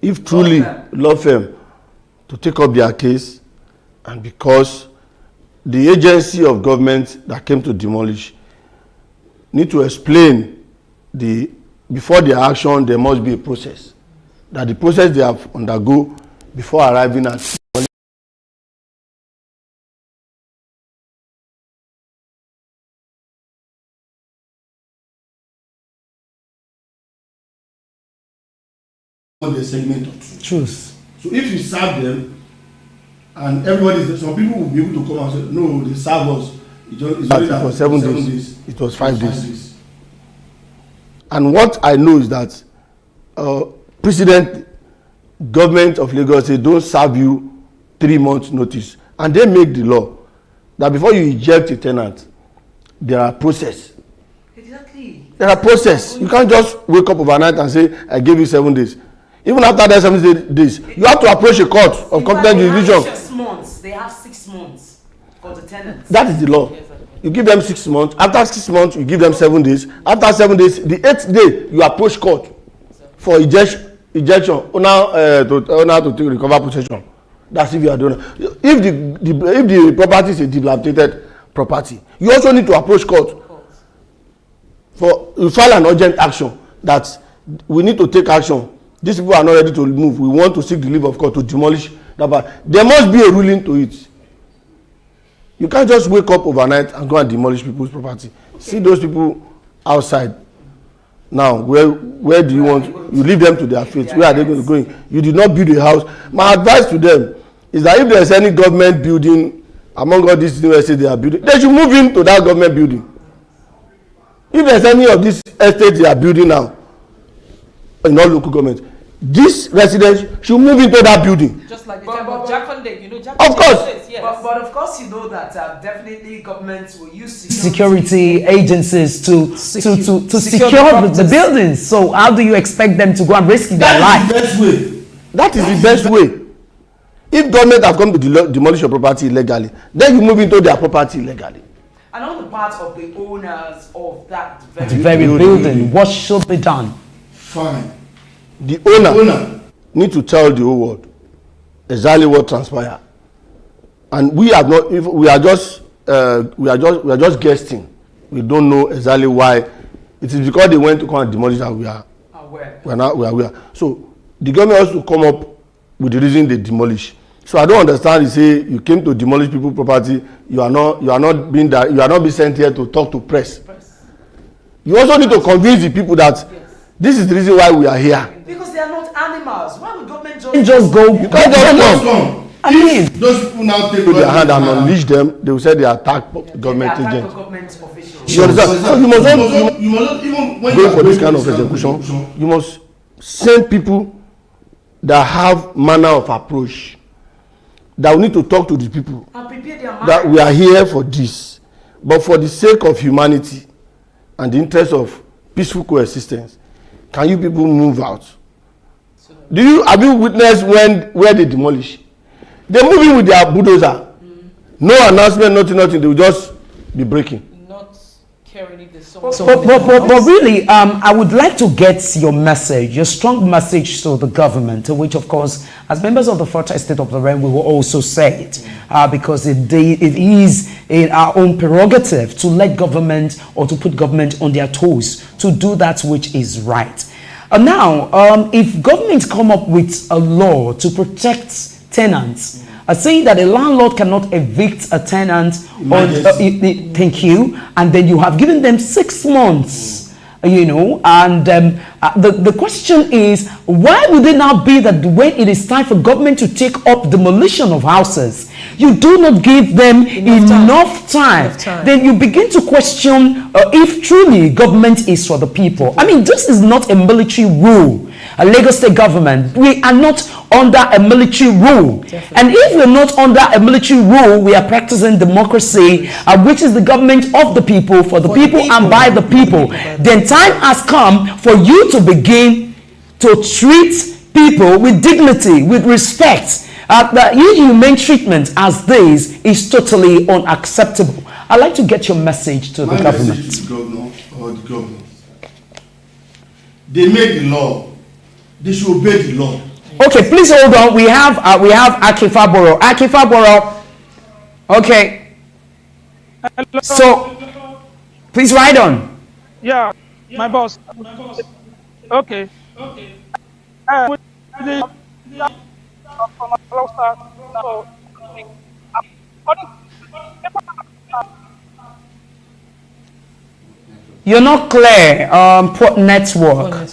if truly law firm, to take up their case. And because the agency of government that came to demolish need to explain before their action, there must be a process. That the process they have undergo before arriving at the segment of truth. So if you serve them, and everybody, some people will be able to come and say, no, they serve us. It's only that for 7 days. It was 5 days. And what I know is that President, government of Lagos say don't serve you 3 months notice, and they make the law that before you eject a tenant, there are process. Exactly. There are process. You can't just wake up overnight and say I gave you 7 days. Even after that 7 days, you have to approach a court of competent jurisdiction. 6 months. They have 6 months for the tenants. That is the law. You give them 6 months. After 6 months, you give them 7 days. After 7 days, the 8th day, you approach court for ejection. To take recover possession. That's if you are doing. If the property is a dilapidated property, you also need to approach court for you file an urgent action that we need to take action. These people are not ready to move. We want to seek the leave of court to demolish that part. There must be a ruling to it. You can't just wake up overnight and go and demolish people's property. See those people outside. Now, where do you want? You leave them to their fate. Where are they going to go? You did not build a house. My advice to them is that if there is any government building among all these universities they are building, they should move into that government building. If there is any of these estates they are building now, in all local governments, these residents should move into that building. Just like the time of Jackson, you know, Jackson. Of course. Yes. But of course, you know that definitely governments will use security agencies to secure the buildings. So how do you expect them to go and risk their life? That is the best way. That is the best way. If government have come to demolish your property illegally, then you move into their property illegally. And on the part of the owners of that very building, what should be done? Fine. The owner need to tell the whole world exactly what transpired, and we are not. We are just guessing. We don't know exactly why. It is because they went to come and demolish that we are aware. So the government has to come up with the reason they demolish. So I don't understand. You say you came to demolish people's property. You are not being sent here to talk to press. You also need to convince the people that this is the reason why we are here. Because they are not animals. Why would government just go? You can't just come. I mean, those people now take their hand and unleash them. They will say they attack government agents. You understand? So you must not even go for this kind of execution. You must send people that have manner of approach, that we need to talk to the people, that we are here for this, but for the sake of humanity and the interest of peaceful coexistence, can you people move out? Have you witnessed where they demolish? They move in with their bulldozer. No announcement, nothing. They will just be breaking. But really, I would like to get your message, your strong message to the government, which of course, as members of the Fourth Estate of the Realm, we will also say it, because it is in our own prerogative to let government or to put government on their toes to do that which is right. Now, if government come up with a law to protect tenants, saying that a landlord cannot evict a tenant thank you, and then you have given them 6 months, and the question is, why would it now be that when it is time for government to take up demolition of houses, you do not give them enough time? Then you begin to question if truly government is for the people. I mean, this is not a military rule. A Lagos State government, we are not under a military rule. And if we're not under a military rule, we are practicing democracy, which is the government of the people, for the people, and by the people. Then time has come for you to begin to treat people with dignity, with respect. The inhumane treatment as this is totally unacceptable. I'd like to get your message to the government. Message to the governor or the government. They made the law. They should obey the law. Okay, please hold on. We have Akifaboro. Akifaboro. Okay. Hello. So, please ride on. Yeah, my boss. Okay. You're not clear on Port Network.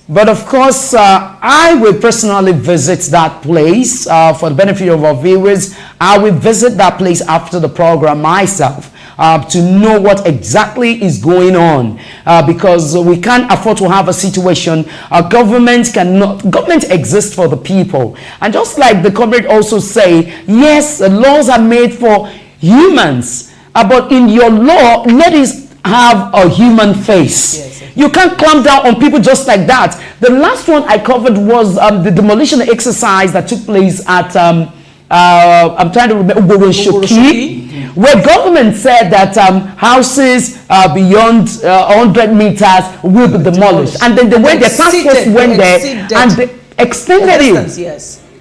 But of course, I will personally visit that place for the benefit of our viewers. I will visit that place after the program myself to know what exactly is going on, because we can't afford to have a situation. Government exists for the people. And just like the comrade also say, yes, laws are made for humans, but in your law, let it have a human face. Yes. You can't clamp down on people just like that. The last one I covered was the demolition exercise that took place at I'm trying to remember, Shoki, where government said that houses beyond 100 meters will be demolished, and then the way the task force went there and they extended it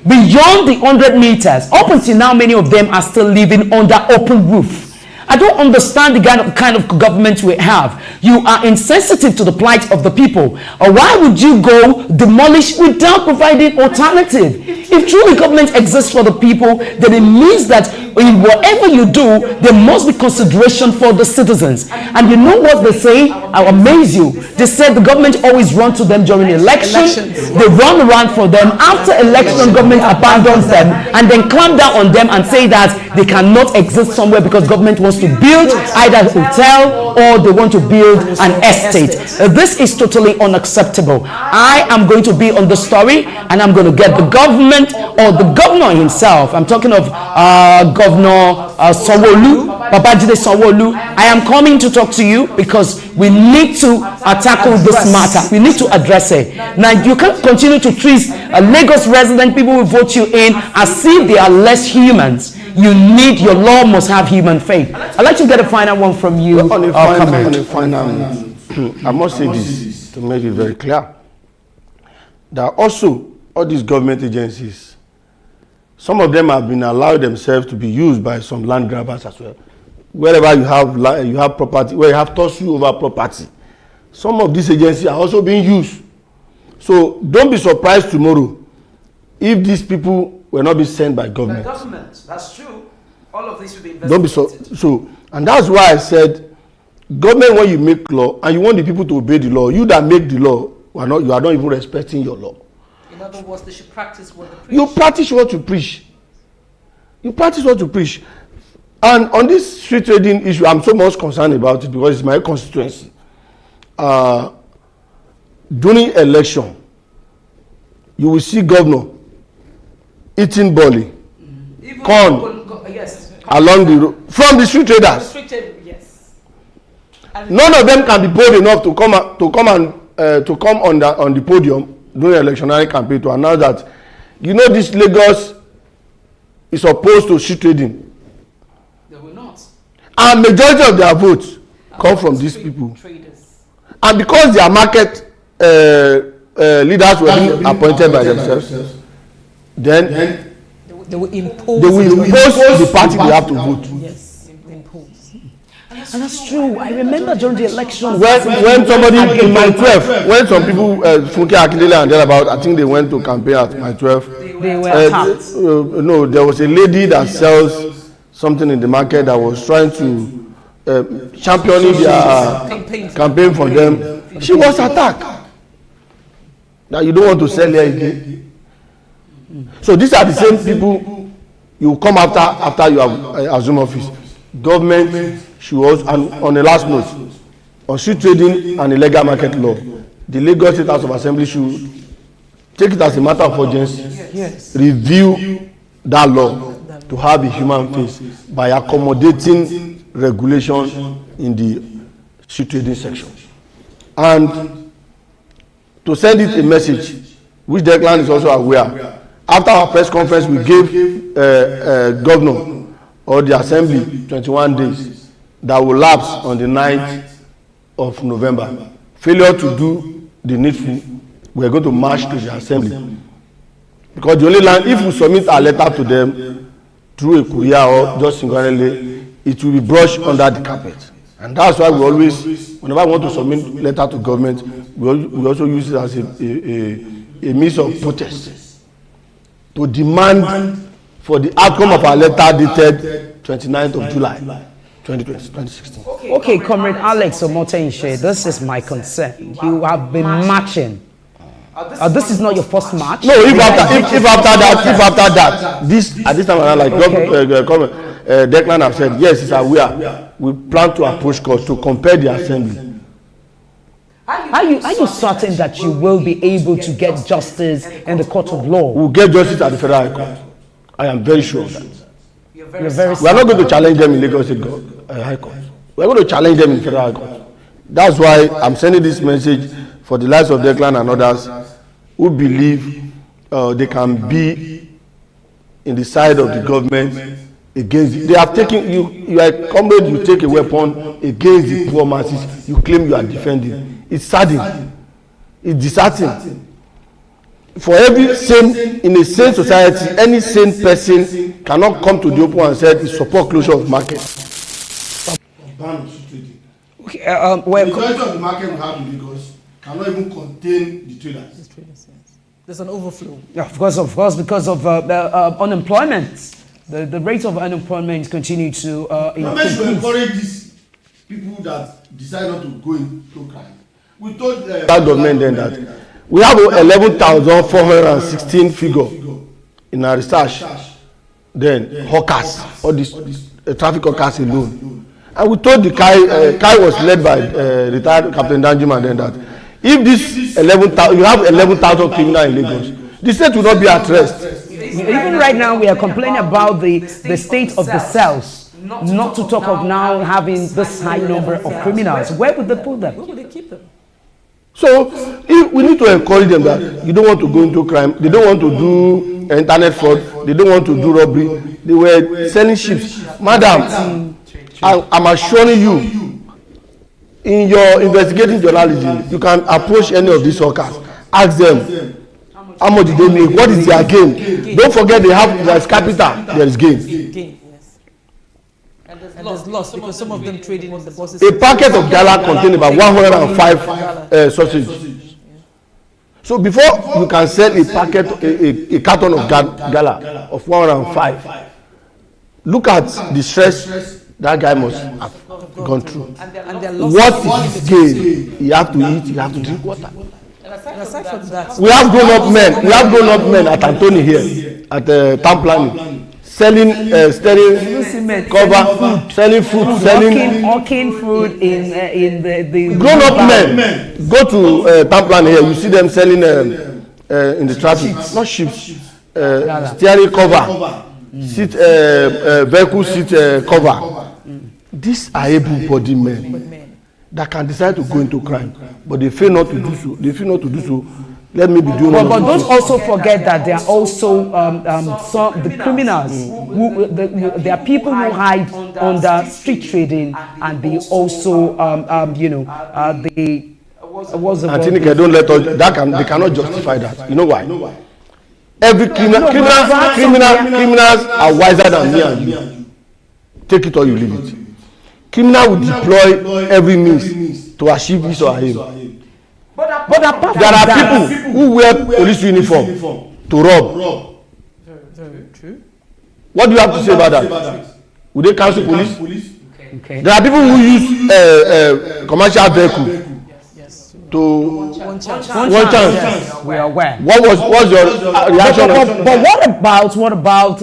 beyond the 100 meters. Up until now, many of them are still living under open roof. I don't understand the kind of government we have. You are insensitive to the plight of the people. Or why would you go demolish without providing alternative? If truly government exists for the people, then it means that in whatever you do, there must be consideration for the citizens. And you know what they say? I'll amaze you. They said the government always run to them during elections. They run around for them. After election, government abandons them and then clamp down on them and say that they cannot exist somewhere because government wants to build either a hotel or they want to build an estate. This is totally unacceptable. I am going to be on the story and I'm going to get the government or the governor himself. I'm talking of Governor Sanwo-Olu, Babajide Sanwo-Olu. I am coming to talk to you because we need to tackle this matter. We need to address it. Now, you can't continue to treat Lagos resident people who vote you in as if they are less humans. You need, your law must have human faith. I'd like to get a final one from you. I must say this to make it very clear. That also, all these government agencies, Some of them have been allowed themselves to be used by some land grabbers as well. Wherever you have property, where you have tussle over property, some of these agencies are also being used. So don't be surprised tomorrow if these people were not being sent by government. By government, that's true. All of this will be investigated. Don't be so, and that's why I said, government, when you make law and you want the people to obey the law, you that make the law, you are not even respecting your law. In other words, they should practice what they preach. You practice what you preach. You practice what you preach. And on this street trading issue, I'm so much concerned about it because it's my constituency. During election, you will see governor eating bully, corn, yes, along the road from the street traders. Yes. None of them can be bold enough to come on the podium during electionary campaign to announce that, you know, this Lagos is opposed to street trading. They will not. And majority of their votes come from these people. Traders. And because their market leaders were being appointed by themselves, then they will impose the party they have to vote. Yes, impose. And that's true. I remember during the election when somebody in my 12, when some people, Funke Akindele and thereabout, I think they went to campaign at my 12. They were attacked. No, there was a lady that sells something in the market that was trying to championing their campaign for them. She was attacked. Now you don't want to sell here again. So these are the same people you come after you have assumed office. Government should also, and on the last note, on street trading and illegal market law, the Lagos State House of Assembly should take it as a matter of urgency, review that law to have a human face by accommodating regulation in the street trading section. And to send it a message, which Declan is also aware, after our press conference, we gave governor or the assembly 21 days that will lapse on the 9th of November. Failure to do the needful, we are going to march to the assembly. Because the only land, if we submit our letter to them through a courier or just singularly, it will be brushed under the carpet. And that's why we always, whenever we want to submit letter to government, we also use it as a means of protest to demand for the outcome of our letter dated 29th of July 2016. Okay, Comrade Alex Omotense, this is my concern. You have been marching. This is not your first march. No, if after that, this at this time around, like Declan have said, yes, it's aware. We plan to approach court to compare the assembly. Are you certain that you will be able to get justice in the court of law? We'll get justice at the Federal High Court. I am very sure of that. You're very we are not going to challenge them in Lagos State High Court. We are going to challenge them in Federal High Court. That's why I'm sending this message for the likes of Declan and others who believe they can be in the side of the government against it. They have taken you are a comrade, you take a weapon against the poor masses, you claim you are defending. It's saddening. It's disheartening. For every sane, in a sane society, any sane person cannot come to the open and say he support closure of market. Okay, the majority of the market we have in Lagos cannot even contain the traders. There's an overflow. Yeah, of course, because of unemployment. The rate of unemployment continue to increase. We encourage these people that decide not to go into crime. We told that government then that we have 11,416 figure in our research. Then hawkers, all these traffic hawkers alone. And we told the Kai was led by retired Captain Danjuma then that if this 11,000, you have 11,000 criminals in Lagos, the state will not be at rest. Even right now, we are complaining about the state of the cells. Not to talk of now having this high number of criminals. Where would they put them? Where would they keep them? So we need to encourage them that you don't want to go into crime. They don't want to do internet fraud. They don't want to do robbery. They were selling ships. Madam, I'm assuring you, in your investigating journalism, you can approach any of these hawkers. Ask them, How much did they make? What is their gain? Don't forget there's capital, there is gain. Gain, yes. And there's loss because some of them trading in the bosses. A packet of gala contains about 105 sausages. So before you can sell a packet, a carton of gala of 105, look at the stress that guy must have gone through. What is his gain? You have to eat, you have to drink water. And aside from that, We have grown-up men at Antony here, at town planning, selling cover, selling food, hawking food in the grown-up men. Go to town planning here, you see them selling in the traffic, not ships, steering cover, seat, vehicle seat cover. These are able-bodied men that can decide to go into crime, but they fail not to do so. Let me be doing. But don't also forget that there are also some the criminals there are people who hide under street trading, and they also they Antinika, don't let us. They cannot justify that. You know why? Every criminals are wiser than me and you. Take it or you leave it. Criminal will deploy every means to achieve his or her aim. But apart there are people who wear police uniform to rob. Very true. What do you have to say about that? Will they cancel police? Okay. There are people who use commercial vehicle to one chance. Yes, we are aware. What's your reaction? But what about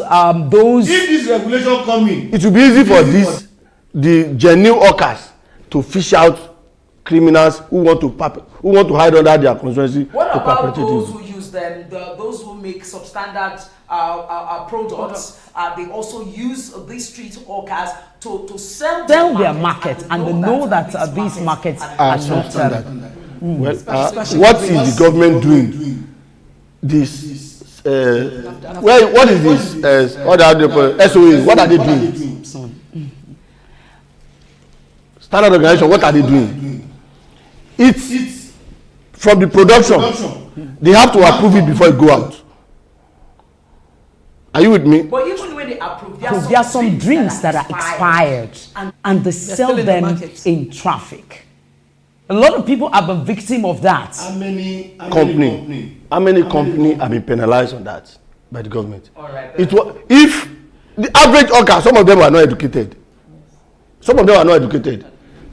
those? If this regulation come in, it will be easy for the genuine hawkers to fish out criminals who want to hide under their constituency. What about those who use them? Those who make substandard products? They also use these street hawkers to sell Their market, and they know that these markets are not standard. Well, what is the government doing? This what is this? What are the SOAs? What are they doing? Standard organization. What are they doing? It's from the production. They have to approve it before it go out. Are you with me? But even when they approve, there are some drinks that are expired, and they sell them in traffic. A lot of people have been victim of that. How many companies have been penalized on that by the government? If the average hawker, some of them are not educated.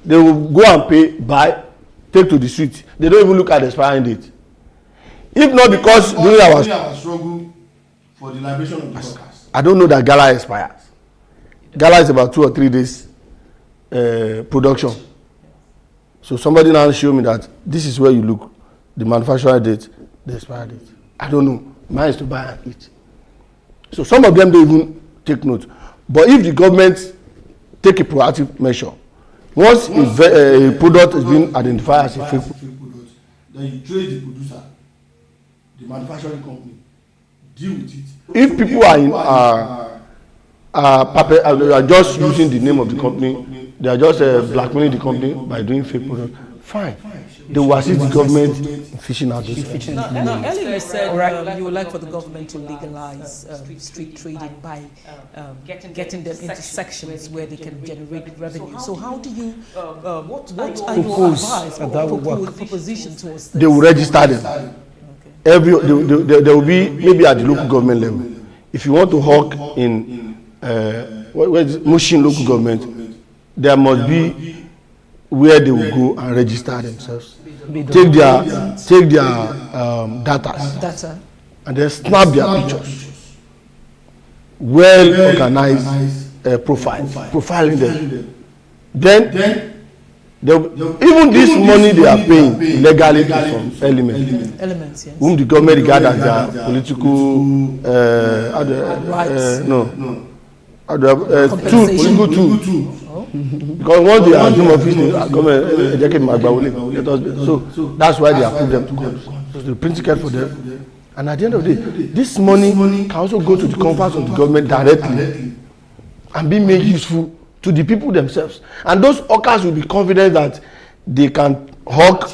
They will go and pay, buy, take to the street. They don't even look at the expiring date. If not because during our struggle for the liberation of the hawkers, I don't know that gala expires. Gala is about 2 or 3 days production. So somebody now show me that this is where you look, the manufacturer date, the expiry date. I don't know. Mine is to buy and eat. So some of them don't even take note. But if the government take a proactive measure, once a product is being identified as a fake product, then you trace the producer, the manufacturing company, deal with it. If people are just using the name of the company, they are just blackmailing the company by doing fake products, fine. They will assist the government in fishing out those. Now, earlier you said you would like for the government to legalize street trading by getting them into sections where they can generate revenue. So how do you, what are your advice or proposition towards this? They will register them. There will be maybe at the local government level. If you want to hawk in Mushin local government, there must be where they will go and register themselves, take their data, and then snap their pictures. Well organized profiling them. Then even this money they are paying illegally from elements, whom the government regard as their political political tool. Because once they are home office, so that's why they approve them to go. So the principle for them. And at the end of the day, this money can also go to the coffers of the government directly and be made useful to the people themselves. And those hawkers will be confident that they can hawk.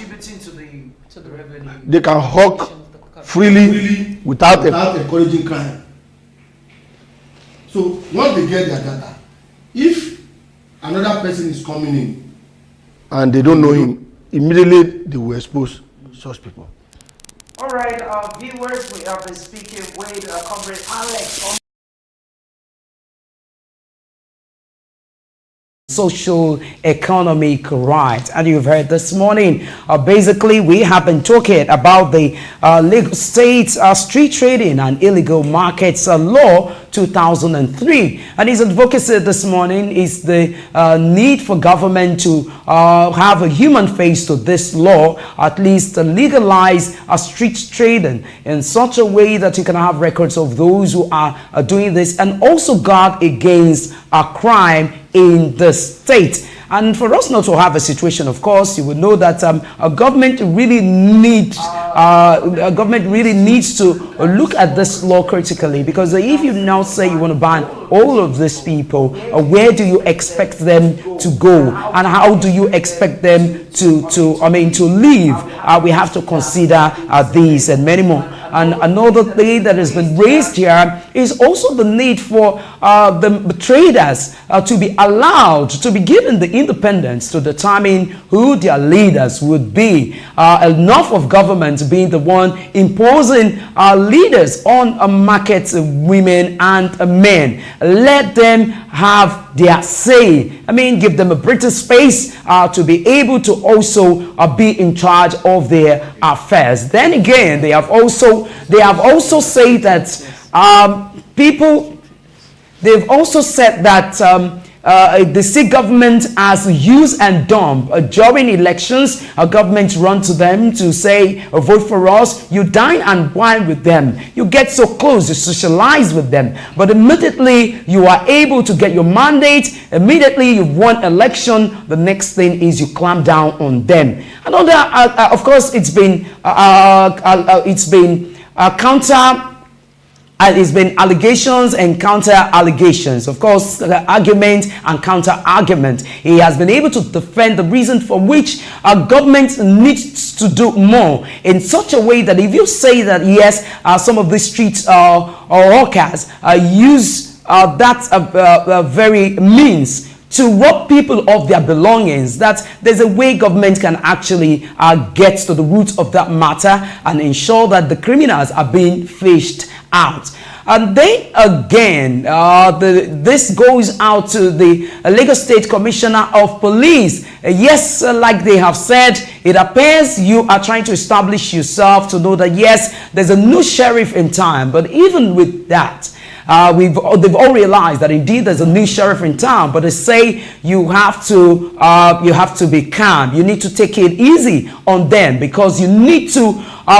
They can hawk freely without encouraging crime. So once they get their data, if another person is coming in and they don't know him, immediately they will expose such people. All right, viewers, we have been speaking with Comrade Alex. Social economic right, and you've heard this morning basically we have been talking about the Lagos State street trading and illegal markets law 2003, and his advocacy this morning is the need for government to have a human face to this law, at least legalize street trading in such a way that you can have records of those who are doing this, and also guard against a crime in the state. And for us not to have a situation, of course, you would know that a government really needs to look at this law critically, because if you now say you want to ban all of these people, where do you expect them to go, and how do you expect them to live? We have to consider these and many more. And another thing that has been raised here is also the need for the traders to be allowed to be given the independence to determine who their leaders would be. Enough of government being the one imposing leaders on markets, women and men. Let them have their say. Give them a greater space to be able to also be in charge of their affairs. Then again, they have also said that they've also said that the state government has use and dump during elections. Governments run to them to say, vote for us. You dine and wine with them. You get so close, you socialize with them. But immediately you are able to get your mandate. Immediately you've won election. The next thing is you clamp down on them. Another, of course, it's been it's been allegations and counter allegations. Of course, argument and counter argument. He has been able to defend the reason for which our government needs to do more in such a way that if you say that yes, some of the streets or hawkers use that very means to rob people of their belongings, that there's a way government can actually get to the root of that matter and ensure that the criminals are being fished out. And then again, this goes out to the Lagos State Commissioner of Police. Yes, like they have said, it appears you are trying to establish yourself to know that yes, there's a new sheriff in town. But even with that, they've all realized that indeed there's a new sheriff in town, but they say you have to be calm. You need to take it easy on them, because you need to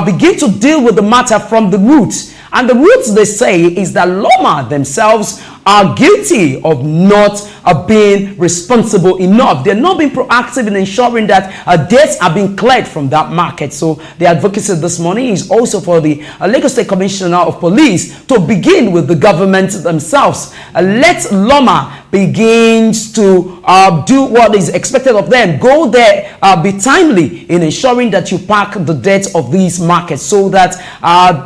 begin to deal with the matter from the roots. And the roots, they say, is that Loma themselves are guilty of not being responsible enough. They're not being proactive in ensuring that debts are being cleared from that market. So the advocacy this morning is also for the Lagos State Commissioner of Police to begin with the government themselves. Let Loma begins to do what is expected of them. Go there, be timely in ensuring that you pack the debt of these markets so that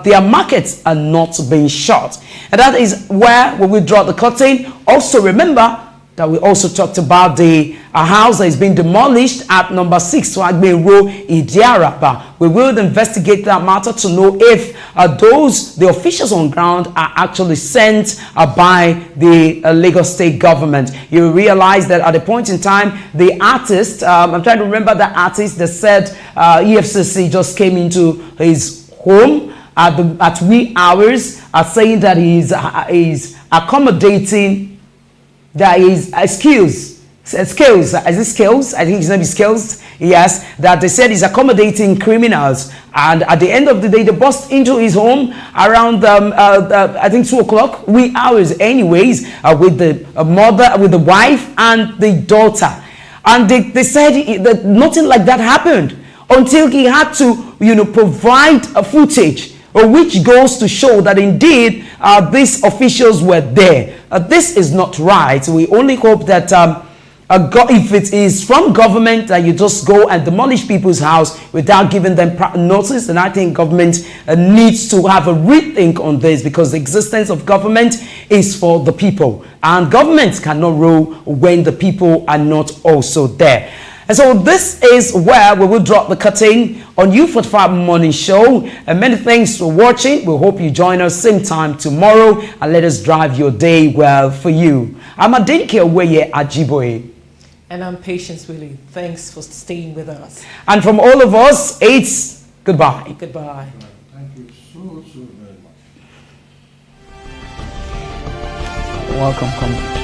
their markets are not being shut. And that is where we will draw the curtain. Also remember that we also talked about the house that is being demolished at number 6 Swagbe Road, Idiaraba. We will investigate that matter to know if the officials on ground are actually sent by the Lagos State government. You realize that at a point in time, the artist, I'm trying to remember the artist that said EFCC just came into his home at wee hours, saying that he's accommodating, that is skills. Is it skills? I think his name is Skills. Yes, that they said he's accommodating criminals, and at the end of the day, they burst into his home around I think 2 o'clock, wee hours, anyways, with the mother, with the wife, and the daughter, and they said that nothing like that happened until he had to, provide a footage, which goes to show that indeed these officials were there. This is not right. We only hope that if it is from government that you just go and demolish people's house without giving them notice, then I think government needs to have a rethink on this, because the existence of government is for the people, and government cannot rule when the people are not also there. And so this is where we will drop the curtain on U45 Morning Show. And many thanks for watching. We hope you join us same time tomorrow, and let us drive your day well for you. I'm Adenke Oweye Ajiboye. And I'm Patience Willie. Thanks for staying with us. And from all of us, it's goodbye. Goodbye. Thank you so very much. Welcome, comrade.